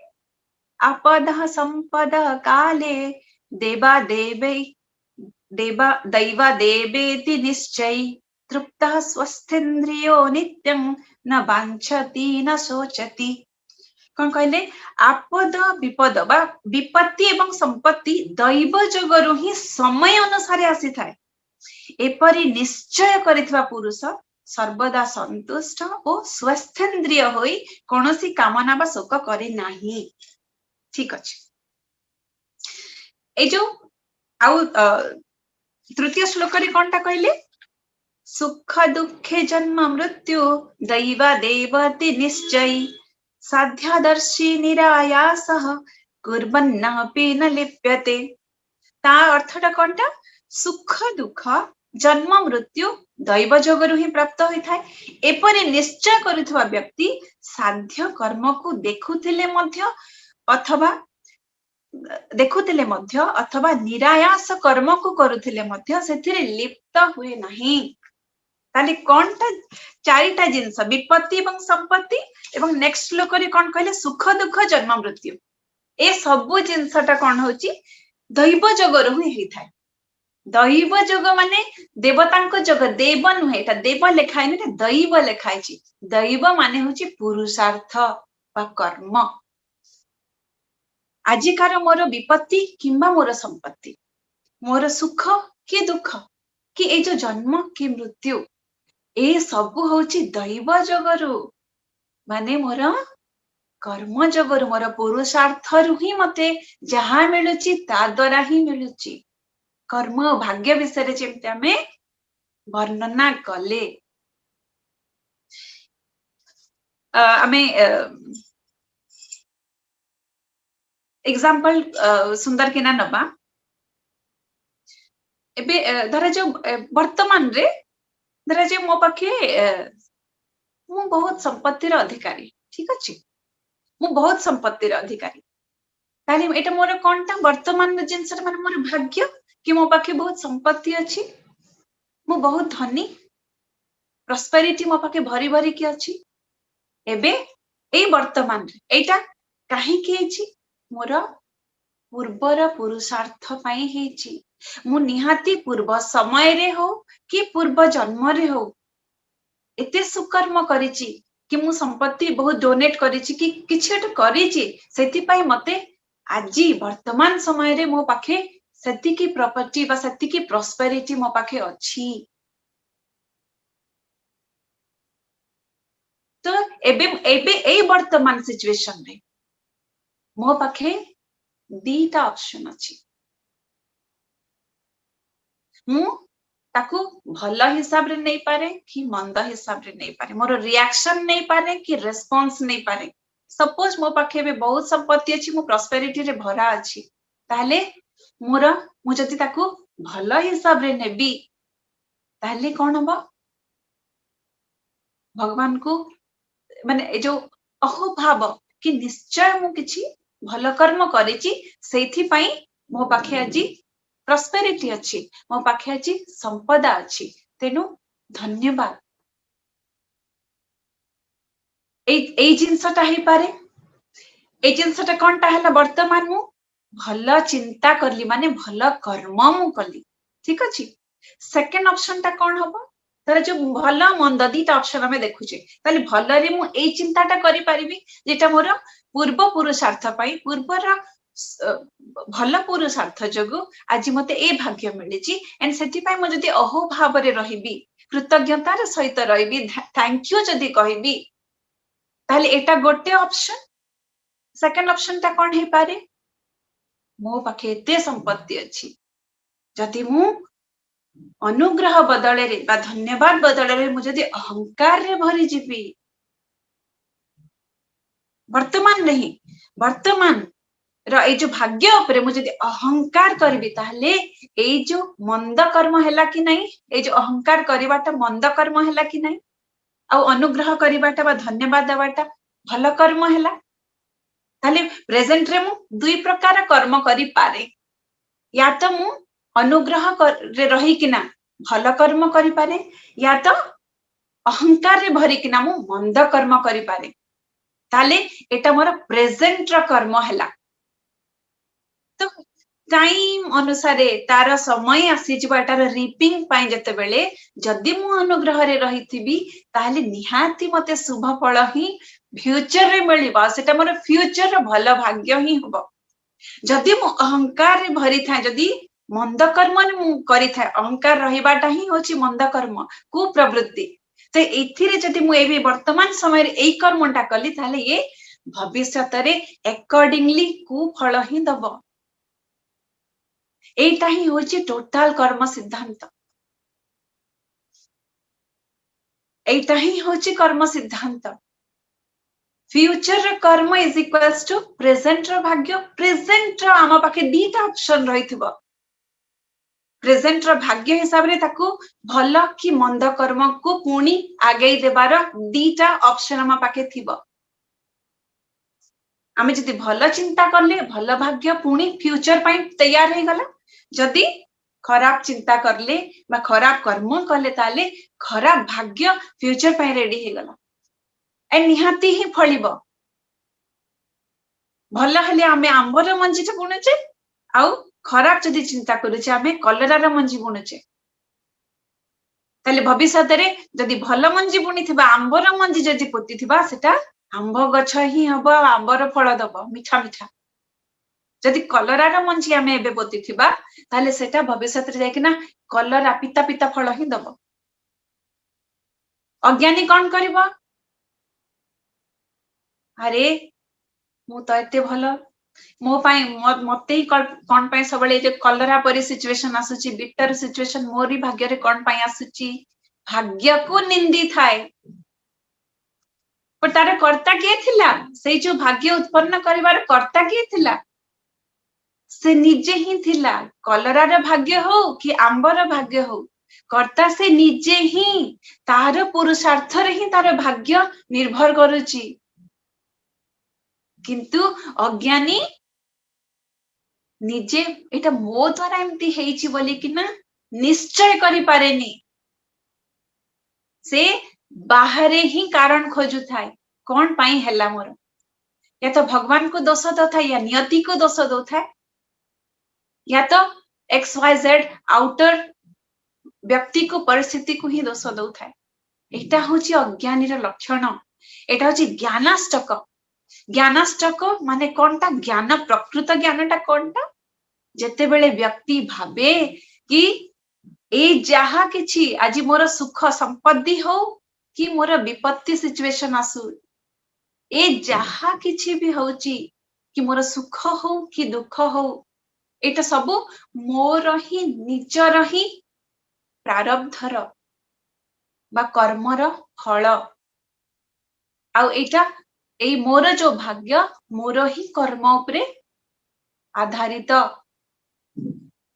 आपदः संपद काले देवा देवेति निश्चय तृप्तः स्वस्थेन्द्रियो नित्यं न वाञ्छति न शोचति कौन कहले आपद विपद बा विपत्ति एवं संपत्ति दैव जगरु ही समय अनुसार आसी थाए एपरि निश्चय करिथवा पुरुष सर्वदा संतुष्ट और स्वस्थेन्द्रिय होई कोनोसी कामना बा शोक करे नाही ठीक अछि ए जो आउ तृतीय श्लोक रे कोनटा कहले सुख दुखे जन्म मृत्यु दैवा देवति निश्चय साध्यादर्शी निरायासः कुर्वन्नापि न लिप्यते ता अर्थटा कोनटा सुख दुख जन्म मृत्यु दैव जगरु ही प्राप्त होई थाए एपरि निश्चय करिथवा व्यक्ति साध्य कर्म को देखुथिले मध्य अथवा निरायास कर्म को करुथिले मध्य सेथिरे लिप्त हुए नाही ताले कोनटा चारिटा जिंस विपत्ति एवं संपत्ति एवं नेक्स्ट श्लोक रे कोन कहले सुख दुख जन्म मृत्यु ए सबु जिंसटा कोन होची दैव जगरु ही हेई थाए दैव जग माने देवतांको जग देव नुहे एटा देव लेखाय नै दैव लेखाय छी दैव माने होची पुरुषार्थ बा कर्म आजिकार मोर विपत्ति किंबा मोर संपत्ति मोर सुख कि दुख कि ए जो जन्म कि मृत्यु ए सबु होची दैव जगरु माने मोर कर्म जगरु मोर पुरुषार्थ रु ही मते जहा मिलुची ता द्वारा ही मिलुची कर्म भाग्य विषय जेमते हमें वर्णना कले हमें एग्जांपल सुंदर किना नबा एबे धरा जो वर्तमान रे धरा जे मो पाखे मु बहुत संपत्तिर अधिकारी ठीक अछि मु बहुत संपत्तिर अधिकारी ताली एटा मोर कोनटा वर्तमान जिंस माने मोर भाग्य कि मो पाखे बहुत संपत्ति अछि मु बहुत धनी प्रॉस्पेरिटी मो पाखे भरी भरी की अछि एबे ए वर्तमान रे एटा काहे की अछि मोर पूर्वर पुरुषार्थ पाई हेछि मु निहाती पूर्व समय रे हो कि पूर्व जन्म रे हो एते सुकर्म करिछि कि मु संपत्ति बहुत डोनेट करिछि कि किछट करिछि सेति पाई मते आजी वर्तमान समय रे मो पाखे सेतिकी प्रॉपर्टी बा सेतिकी प्रॉस्पेरिटी मो पाखे अछि। तो एबे एबे ए वर्तमान सिचुएशन रे मो पाखे दीटा ऑप्शन अछि। मु ताकू भल हिसाब रे नहीं पारे कि मंद हिसाब रे नहीं पारे, मोर रिएक्शन नहीं पारे कि रेस्पॉन्स नहीं पारे। सपोज मो पाखे भी बहुत संपत्ति अछि, मो प्रॉस्पेरिटी रे भरा अछि, ताले मोर मु जति ताकू भल हिसाब रे नेबी ताले कोन हबो, भगवान को माने ए जो अहोभाव कि निश्चय मु किछि भल कर्म करिछि सेथि पई मो पाखे आजि प्रॉस्पेरिटी अछि, मो पाखे आजि संपदा अछि, तेनु धन्यवाद। ए जिनसटा ही पारे, ए जिनसटा कोनटा हला वर्तमान मु भल चिंता करली माने भल कर्म मु कली, ठीक अछि। सेकंड ऑप्शन ता कोन हबो, तारे जो भल मंद दीटा ऑप्शन हमें देखुचे, ताले भल रे मु ए चिंताटा करि परिबी जेटा मोर पूर्व पुरुषार्थ पई पूर्वर भल पुरुषार्थ जोगु आज मते ए भाग्य मिलिची एंड सेति पई मु जदी अहो भाव रे रहिबी, कृतज्ञतार सहित रहिबी, थैंक यू जदी कहिबी, ताले एटा गोटे ऑप्शन। सेकंड ऑप्शन ता कोन हे पारे, मो पाखे एते संपत्ति अछि, जदी मु अनुग्रह बदले रे बा धन्यवाद बदले रे मु जदी अहंकार रे भरी जीवी, वर्तमान नहीं वर्तमान र ए जो भाग्य उपरे मु जदी अहंकार करबी ताहले ए जो मंद कर्म हैला कि नहीं, ए जो अहंकार करिवाटा मंद कर्म हैला कि नहीं, आ अनुग्रह करिवाटा बा धन्यवाद देवाटा भल कर्म हैला। ताले प्रेजेंट रे मु दुई प्रकार कर्म करि पारे, या तो मु अनुग्रह रे रही किना भल कर्म करि पारे, या तो अहंकार रे भरी किना मु मंद कर्म करि पारे। ताले एटा मोर प्रेजेंट र कर्म हैला। तो टाइम अनुसार तार समय आसी जिबा तार रिपिंग पाई जते बेले जदि मु अनुग्रह रे रहिथिबी ताहले निहाती मते शुभ फल ही फ्यूचर रे मिलिबा, सेटा मोर फ्यूचर र भल भाग्य ही हबो। जदि मु अहंकार रे भरी था, जदि मंद कर्म मु करि था, अहंकार रहिबाटा ही होची मंद कर्म कु प्रवृत्ति, तो एथिरे जदि मु एबे वर्तमान समय रे एई कर्मटा कली ताहले ये भविष्यत रे अकॉर्डिंगली कु फल ही दबो। एटा ही होची टोटल कर्म सिद्धांत, एटा ही होची कर्म सिद्धांत। फ्यूचर रे कर्म इज इक्वल्स टू प्रेजेंट रो भाग्य। प्रेजेंट रो आम पाखे दीटा ऑप्शन रहिथिबो, प्रेजेंट रो भाग्य हिसाब रे ताकू भल कि मंद कर्म को पुणी आगे देबार दीटा ऑप्शन आम पाखे थिबो। आमे जदि भल चिंता करले भल भाग्य पुणी फ्यूचर पई तैयार हे गला, जदि खराब चिंता करले बा खराब कर्म करले ताले खराब भाग्य फ्यूचर पई रेडी हे गला, ए निहाती ही फलिबो। भल हले आमे आंबर मंजी च बुनुचे, आउ खराब जदि चिंता करूचे आमे कलरार मंजी बुनुचे, ताले भविष्यत रे जदि भल मंजी बुनिथिबा आंबर मंजी जदि पोतिथिबा सेटा आंब गछ ही हबो, आंबर फल दबो मिठा मिठा। जदि कलरार मंजी आमे एबे पोतिथिबा ताले सेटा भविष्यत रे जायकिना कलरा पिता पिता फल ही दबो। अज्ञानी कोन करबो, अरे मु तो एते भल मो पाई मते ही कोन पाई सबले जे कलरा परि सिचुएशन आसुची, बिटर सिचुएशन मोरी भाग्य रे कोन पाई आसुची, भाग्य को निंदी थाए, पर तार कर्ता के थिला, से जो भाग्य उत्पन्न करिवार कर्ता के थिला, से निजे ही थिला। कलरार भाग्य हो कि आंबर भाग्य हो, कर्ता से निजे ही, तार पुरुषार्थ रे ही तार भाग्य निर्भर करूची। किंतु अज्ञानी निजे एटा मो द्वारा एमती हेइची बोली कि ना निश्चय करि पारेनी, से बाहरे ही कारण खोजु थाए कौन पाई हैला मोर, या तो भगवान को दोष दो था, या नियति को दोष दो था, या तो XYZ आउटर व्यक्ति को परिस्थिति को ही दोष दो था। एटा होची अज्ञानी र लक्षण, एटा होची ज्ञानाष्टक। ज्ञानाष्टक माने कोनटा, ज्ञान प्रकृत ज्ञानटा कोनटा ଯେତେବେଳେ ବ୍ୟକ୍ତି ଭାବେ କି ଏଇ ଯାହା କିଛି ଆଜି ମୋର ସୁଖ ସମ୍ପତ୍ତି ହଉ କି ମୋର ବିପତ୍ତି ସିଚୁଏସନ ଆସୁ, ଏ ଯାହା କିଛି ବି ହଉଛି କି ମୋର ସୁଖ ହଉ କି ଦୁଃଖ ହଉ, ଏଇଟା ସବୁ ମୋର ହିଁ ନିଜର ହିଁ ପ୍ରାରବ୍ଧର ବା କର୍ମର ଫଳ। ଆଉ ଏଇଟା ଏଇ ମୋର ଯୋଉ ଭାଗ୍ୟ ମୋର ହିଁ କର୍ମ ଉପରେ ଆଧାରିତ।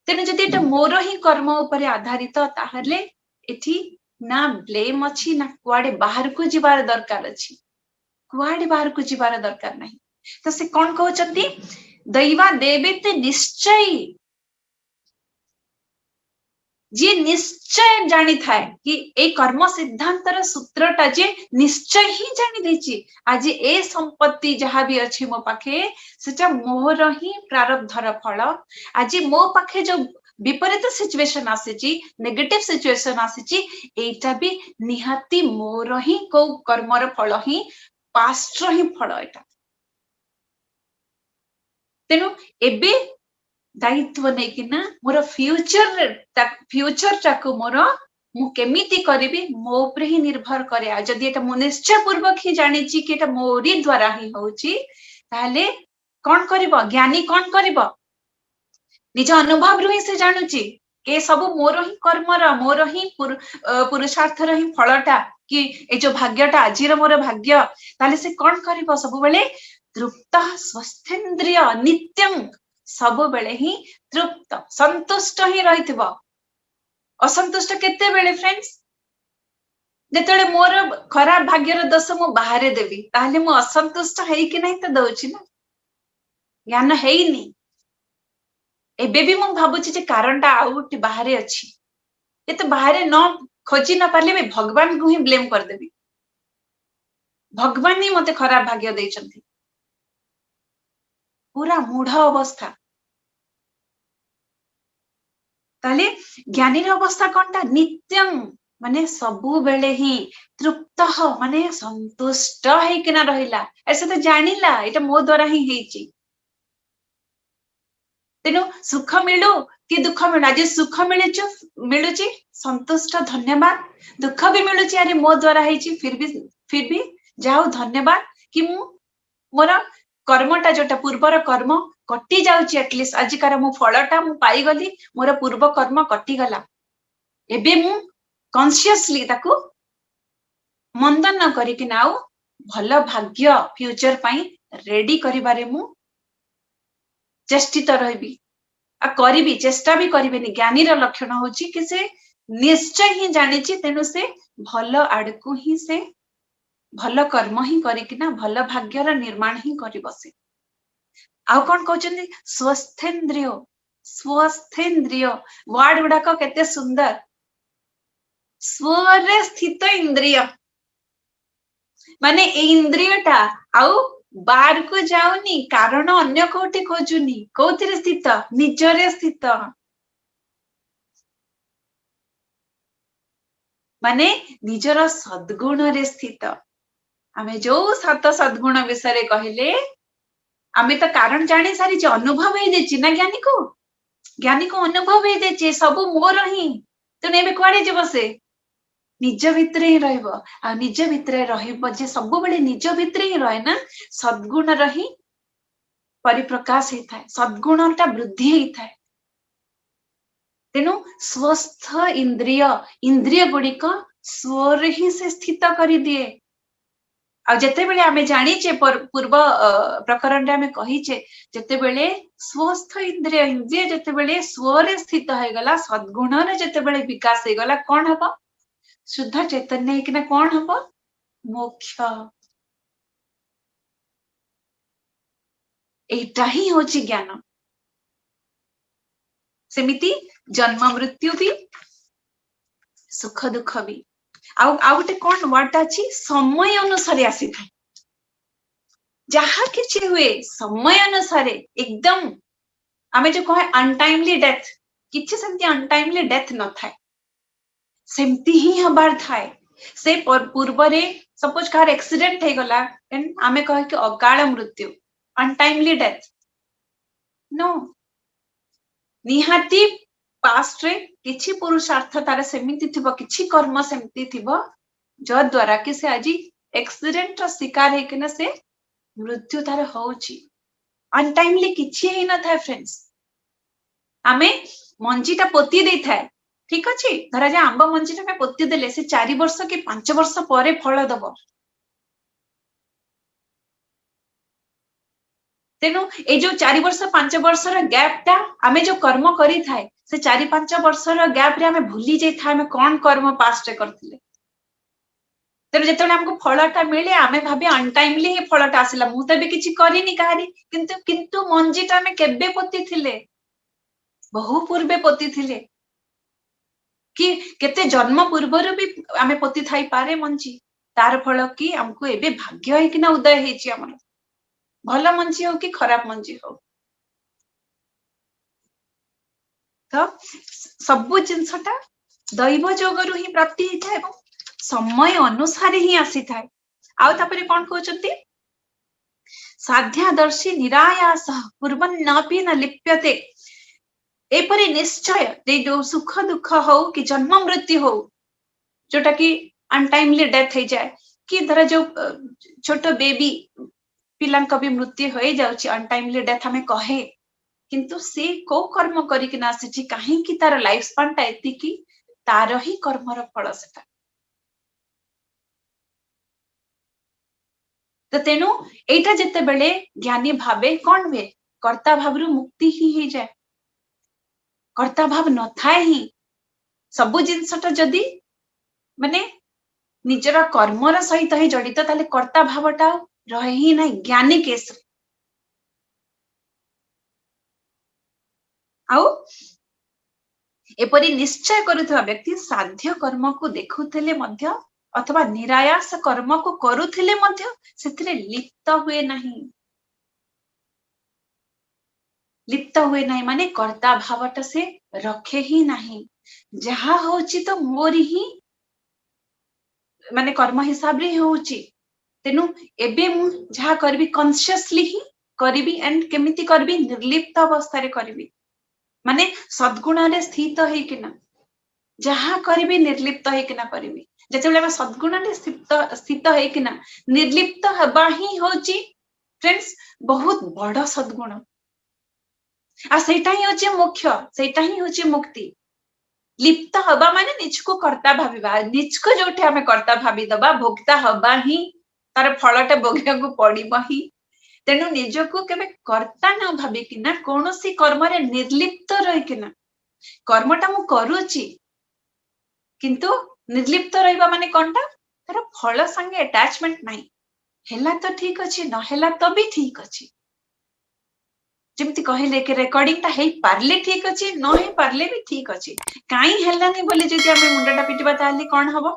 ତେଣୁ ଯଦି ଏଟା ମୋର ହିଁ କର୍ମ ଉପରେ ଆଧାରିତ, ତାହେଲେ ଏଠି ନା ବ୍ଲେମ ଅଛି ନା କୁଆଡେ ବାହାରକୁ ଯିବାର ଦରକାର ଅଛି, କୁଆଡେ ବାହାରକୁ ଯିବାର ଦରକାର ନାହିଁ। ତ ସେ କଣ କହୁଛନ୍ତି, ଦୈବା ଦେବେତେ ନିଶ୍ଚୟ, ଯିଏ ନିଶ୍ଚୟ ଜାଣିଥାଏ କି ଏଇ କର୍ମ ସିଦ୍ଧାନ୍ତର ସୂତ୍ରଟା ଯେ ନିଶ୍ଚୟ ହିଁ ଜାଣି ଦେଇଛି, ଆଜି ଏ ସମ୍ପତ୍ତି ଯାହା ବି ଅଛି ମୋ ପାଖେ ସେଟା ମୋର ହିଁ ପ୍ରାରବ୍ଧର ଫଳ। ଆଜି ମୋ ପାଖେ ଯୋଉ ବିପରୀତ ସିଚୁଏସନ ଆସିଛି, ନେଗେଟିଭ ସିଚୁଏସନ ଆସିଛି, ଏଇଟା ବି ନିହାତି ମୋର ହିଁ କୋଉ କର୍ମର ଫଳ ହିଁ, ପାଷ୍ଟର ହିଁ ଫଳ ଏଟା। ତେଣୁ ଏବେ ଦାୟିତ୍ୱ ନେଇକିନା ମୋର ଫ୍ୟୁଚରଟାକୁ ମୋର ମୁଁ କେମିତି କରିବି ମୋ ଉପରେ ହିଁ ନିର୍ଭର କରେ। ଆଉ ଯଦି ଏଟା ମୁଁ ନିଶ୍ଚୟ ପୂର୍ବକ ହିଁ ଜାଣିଛି କି ଏଟା ମୋରି ଦ୍ଵାରା ହିଁ ହଉଛି, ତାହେଲେ କଣ କରିବ ଜ୍ଞାନୀ, କଣ କରିବ ନିଜ ଅନୁଭବରୁ ହିଁ ସେ ଜାଣୁଛି ଏ ସବୁ ମୋର ହିଁ କର୍ମର, ମୋର ହିଁ ପୁରୁଷାର୍ଥର ହିଁ ଫଳଟା, କି ଏ ଯୋଉ ଭାଗ୍ୟଟା ଆଜିର ମୋର ଭାଗ୍ୟ। ତାହେଲେ ସେ କଣ କରିବ, ସବୁବେଳେ ତୃପ୍ତ ସ୍ୱସ୍ଥେନ୍ଦ୍ରିୟ ନିତ୍ୟଂ, ସବୁବେଳେ ହିଁ ତୃପ୍ତ ସନ୍ତୁଷ୍ଟ ହିଁ ରହିଥିବ। ଅସନ୍ତୁଷ୍ଟ କେତେବେଳେ ଫ୍ରେଣ୍ଡସ୍, ଯେତେବେଳେ ମୋର ଖରାପ ଭାଗ୍ୟର ଦୋଷ ମୁଁ ବାହାରେ ଦେବି, ତାହେଲେ ମୁଁ ଅସନ୍ତୁଷ୍ଟ ହେଇକି ନାହିଁ ତ ଦଉଛି ନା, ଜ୍ଞାନ ହେଇନି। ଏବେ ବି ମୁଁ ଭାବୁଛି ଯେ କାରଣଟା ଆଉ ଗୋଟେ ବାହାରେ ଅଛି, ଏତେ ବାହାରେ ନ ଖୋଜି ନ ପାରିଲେ ବି ଭଗବାନଙ୍କୁ ହିଁ ବ୍ଲେମ କରିଦେବି, ଭଗବାନ ହିଁ ମତେ ଖରାପ ଭାଗ୍ୟ ଦେଇଛନ୍ତି। ପୁରା ମୂଢ ଅବସ୍ଥା। ତାହେଲେ ଜ୍ଞାନୀର ଅବସ୍ଥା କଣଟା, ନିତ୍ୟଂ ମାନେ ସବୁବେଳେ ହିଁ, ତୃପ୍ତ ମାନେ ସନ୍ତୁଷ୍ଟ ହେଇକିନା ରହିଲା। ଏ ସେ ତ ଜାଣିଲା ଏଇଟା ମୋ ଦ୍ଵାରା ହିଁ ହେଇଛି। ତେଣୁ ସୁଖ ମିଳୁ କି ଦୁଃଖ ମିଳୁ, ଆଜି ସୁଖ ମିଳୁଛି ସନ୍ତୁଷ୍ଟ ଧନ୍ୟବାଦ, ଦୁଃଖ ବି ମିଳୁଛି ଆରେ ମୋ ଦ୍ଵାରା ହେଇଛି ଫିର ବି ଯାହା ହଉ ଧନ୍ୟବାଦ କି ମୁଁ ମୋର କର୍ମଟା ଯୋଉଟା ପୂର୍ବର କର୍ମ କଟି ଯାଉଛି, ଆଟଲିଷ୍ଟ ଆଜିକାର ମୋ ଫଳଟା ମୁଁ ପାଇଗଲି, ମୋର ପୂର୍ବ କର୍ମ କଟିଗଲା। ଏବେ ମୁଁ କନସିୟସଲି ତାକୁ ମନ୍ଦ ନ କରିକି ନା ଆଉ ଭଲ ଭାଗ୍ୟ ଫ୍ୟୁଚର ପାଇଁ ରେଡି କରିବାରେ ମୁଁ ଚେଷ୍ଟିତ ରହିବି। ଆଉ କରିବି, ଚେଷ୍ଟା ବି କରିବେନି। ଜ୍ଞାନୀର ଲକ୍ଷଣ ହଉଛି କି ସେ ନିଶ୍ଚୟ ହିଁ ଜାଣିଛି, ତେଣୁ ସେ ଭଲ ଆଡକୁ ହିଁ ସେ ଭଲ କର୍ମ ହିଁ କରିକିନା ଭଲ ଭାଗ୍ୟର ନିର୍ମାଣ ହିଁ କରିବ ସେ। ଆଉ କଣ କହୁଛନ୍ତି, ସ୍ୱସ୍ଥେନ୍ଦ୍ରିୟ, ସ୍ୱସ୍ଥେନ୍ଦ୍ରିୟ ୱାର୍ଡ ଗୁଡାକ କେତେ ସୁନ୍ଦର। ସ୍ୱରେ ସ୍ଥିତ ଇନ୍ଦ୍ରିୟ, ମାନେ ଏଇ ଇନ୍ଦ୍ରିୟଟା ଆଉ ବାହାରକୁ ଯାଉନି, କାରଣ ଅନ୍ୟ କୋଉଠି ଖୋଜୁନି, କୋଉଥିରେ ସ୍ଥିତ, ନିଜରେ ସ୍ଥିତ। ମାନେ ନିଜର ସଦ୍ଗୁଣରେ ସ୍ଥିତ। ଆମେ ଯୋଉ 7 ସଦ୍ଗୁଣ ବିଷୟରେ କହିଲେ, ଆମେ ତ କାରଣ ଜାଣି ସାରିଛେ, ଅନୁଭବ ହେଇଯାଇଛି ନା ଜ୍ଞାନୀକୁ ଅନୁଭବ ହେଇଯାଇଛି ସବୁ ମୋର ହିଁ। ତେଣୁ ଏବେ କୁଆଡେ ଯିବ ସେ, ନିଜ ଭିତରେ ହିଁ ରହିବ। ଆଉ ନିଜ ଭିତରେ ରହିବ ଯେ ସବୁବେଳେ ନିଜ ଭିତରେ ହିଁ ରହେ ନା, ସଦ୍ଗୁଣର ହିଁ ପରିପ୍ରକାଶ ହେଇଥାଏ, ସଦ୍ଗୁଣଟା ବୃଦ୍ଧି ହେଇଥାଏ। ତେଣୁ ସ୍ୱସ୍ଥ ଇନ୍ଦ୍ରିୟ ଗୁଡିକ ସ୍ୱରେ ହିଁ ସେ ସ୍ଥିତ କରିଦିଏ। ଆଉ ଯେତେବେଳେ ଆମେ ଜାଣିଛେ ପୂର୍ବ ପ୍ରକରଣରେ ଆମେ କହିଛେ, ଯେତେବେଳେ ସ୍ୱସ୍ଥ ଇନ୍ଦ୍ରିୟ ଯେତେବେଳେ ସ୍ୱରେ ସ୍ଥିତ ହେଇଗଲା, ସଦ୍ଗୁଣରେ ଯେତେବେଳେ ବିକାଶ ହେଇଗଲା, କଣ ହବ, ଶୁଦ୍ଧ ଚୈତନ୍ୟ ହେଇକିନା କଣ ହବ, ମୋକ୍ଷ। ଏଇଟା ହିଁ ହଉଛି ଜ୍ଞାନ। ସେମିତି ଜନ୍ମ ମୃତ୍ୟୁ ବି, ସୁଖ ଦୁଃଖ ବି। ଆଉ ଗୋଟେ କଣ ୱାର୍ଡଟା ଅଛି, ସମୟ ଅନୁସାରେ ଆସିଥାଏ। ଯାହା କିଛି ହୁଏ ସମୟ ଅନୁସାରେ, ଏକଦମ ଆମେ ଯୋଉ କହେ ଅନଟାଇମଲି ଡେଥ, କିଛି ସେମିତି ଅନଟାଇମଲି ଡେଥ ନଥାଏ, ସେମିତି ହିଁ ହବାର ଥାଏ। ସେ ପୂର୍ବରେ ସପୋଜ କାହାର ଆକ୍ସିଡେଣ୍ଟ ହେଇଗଲା, ଆମେ କହେ କି ଅକାଳ ମୃତ୍ୟୁ, ଅନଟାଇମଲି ଡେଥ, नो। निहाती पास्ट रे किछि पुरुषार्थ तार सेमिति थिबो किछि कर्म सेमिति थिबो जो द्वारा कि से आज एक्सीडेंट रो शिकार हे कि से मृत्यु तार होउची अनटाइमली किछि हे न थाए फ्रेंड्स आमे मंजीटा पोती देई थाए ठीक अछि धरा जे आंबा मंजीटा में पोती देले से 4 वर्ष कि 5 वर्ष परे फल दबो तेनु ए जो 4 वर्ष 5 वर्ष रो गैप टा आमे जो कर्म करी थाए से 4-5 वर्ष रो गैप रे आमे भूली जाई थाए आमे कोन कर्म पास्ट रे करथिले तेनु जेतले हमको फलटा मिले आमे भाबे अनटाइमली ही फलटा आसिला मु तबे किछि करिनी काहारी किंतु मंजीटा आमे केबे पोती थिले बहु पूर्वे पोती थिले कि केते जन्म पूर्वरु भी आमे पोती थाई पारे मंजी तार फल कि हमको एबे भाग्य है कि ना उदय हेची हमर भल मंजी हो कि खराब मंजी हो तो सब जिनसटा दैव जोगरु ही प्राप्ति हिता एवं समय अनुसार ही आसी थाए आउ तापरे कोन कहउचंती साध्यादर्शी निरायास पूर्वं नापि न लिप्यते एपरि निश्चय जे जो सुख दुख हो कि जन्म मृत्यु हो जोटा कि अनटाइमली डेथ हो जाए कि धरा जो छोट बेबी पिलांक भी मृत्यु हो जाउची अनटाइमली डेथ हमें कहे किंतु से को कर्म करिक ना आसी काहे कि तार लाइफ स्पान टा एति कि तार ही कर्मर फल सेटा तो तेनु एटा जते बेले ज्ञानी भावे कोन हुए कर्ता भावरु मुक्ति ही जाए कर्ता भाव न थाए ही सबु जिनसटा जदी माने निजरा कर्मर सहित ही जड़ित ताले कर्ता भावटा रहे ही नहीं ज्ञानी केस आउ एपरि निश्चय करुथवा व्यक्ति साध्य कर्म को देखुथिले मध्य अथवा निरायास कर्म को करुथिले मध्य सेथिरे लिप्त हुए नहीं माने कर्ता भावटा से रखे ही नहीं जहा होची तो मोरी ही माने कर्म हिसाब रे होची तेनु एबे मु जहा करबी कॉन्शियसली ही करबी एंड केमिति करबी निर्लिप्त अवस्था रे करबी माने सद्गुण रे स्थित है किना जहा करबी निर्लिप्त है किना करबी जेतेबेले हम सद्गुण रे स्थित है किना निर्लिप्त हबा ही होची फ्रेंड्स बहुत बड़ सद्गुण आ सेटा ही होची मुख्य सेटा ही होची मुक्ति लिप्त हबा माने निजको कर्ता भाबिबा निजको जोठे हमें कर्ता भाबी दबा भोक्ता हबा ही तार फलटा भोगिया को पड़िबा ही तेनु निजको केबे कर्ता न भाबी किना कोनोसी कर्म रे निर्लिप्त रहि किना कर्मटा मु करूची किंतु निर्लिप्त रहिबा माने कोनटा तार फल संगे अटैचमेंट नाही हेला तो ठीक अछि न हेला तो भी ठीक अछि जेमती कहले कि रेकॉर्डिंग ता हेई पारले ठीक अछि न हे पारले भी ठीक अछि काई हेलानी बोले जदि हम मुंडाटा पिटिबा ताली कोन हबो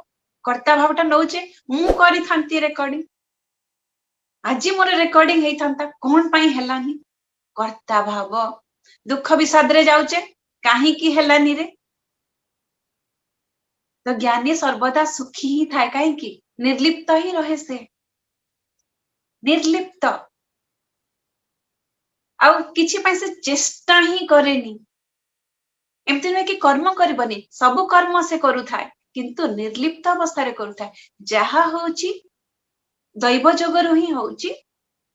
कर्ता भावटा नौचे मु करि थांती रेकॉर्डिंग आज मोर रेकॉर्डिंग हेई थांता कोन पई हेलानी कर्ता भाव दुख विषाद रे जाउचे काहे की हेलानी रे तो ज्ञानी सर्वदा सुखी ही थाए काहे की निर्लिप्त ही रहे से निर्लिप्त आउ किछि पई से चेष्टा ही करेनी एमति न कि कर्म करबनी सब कर्म से करू थाए किंतु निर्लिप्त अवस्था रे करू थाए जहा होची दैव जोगरु ही होची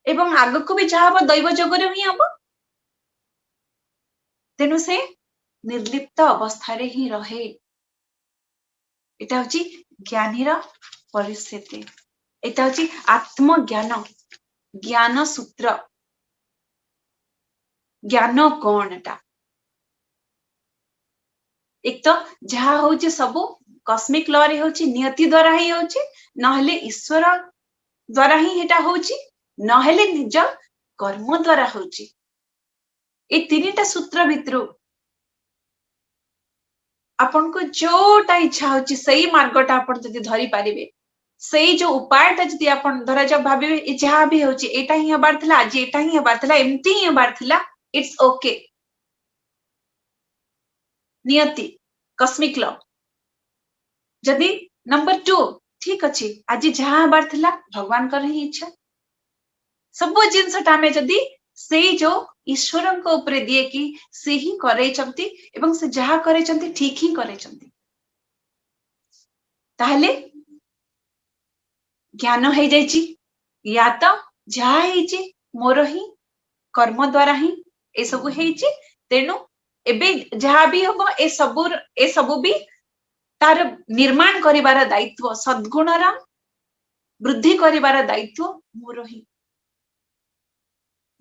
एवं आगको भी जहा हो दैव जोगरु ही हबो तेनु से निर्लिप्त अवस्था रे ही रहे एटा होची ज्ञानीर परिस्थिति एटा होची आत्मज्ञान ज्ञान सूत्र ज्ञान कोनटा एक तो जहा होची सबु कॉस्मिक लॉ रे होची नियति द्वारा ही होची नहले ईश्वर द्वारा ही हेटा होची नहले निज कर्म द्वारा होची ए तीनटा सूत्र भितरु आपन को जोटा इच्छा होची सही मार्गटा आपन जदि धरि पारिबे सही जो उपायटा जदि आपन धरा जब भाबिबे ए जहा भी होची एटा ही हबार थिला आज एटा ही हबार थिला एम्ति ही हबार थिला इट्स ओके नियति कॉस्मिक लॉ जदि नंबर 2 ठीक अछि आज जहा हबार थिला भगवान कर ही इच्छा सब जिनसटा में जदि से जो ईश्वर को ऊपर दिए कि से ही करैछंती एवं से जहा करैछंती ठीक ही करैछंती ताहले ज्ञान हो जाइछि या तो जहा हेछि मोर ही कर्म द्वारा ही ए सब हेछि तेनु एबे जहा भी हबो ए सबु भी तार निर्माण करिवार दायित्व सद्गुणर वृद्धि करिवार दायित्व मोर ही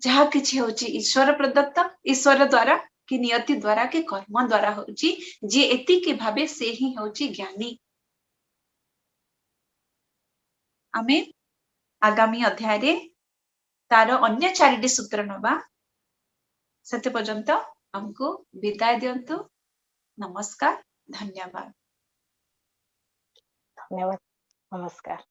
जहा किछि होछि ईश्वर प्रदत्त ईश्वर द्वारा कि नियति द्वारा कि कर्म द्वारा होछि जे एति के भाबे से ही होछि ज्ञानी आमे आगामी अध्याय रे तार अन्य 4टी सूत्र नबा सेते पर्यंत हमको विदाय दियंतु नमस्कार धन्यवाद धन्यवाद नमस्कार।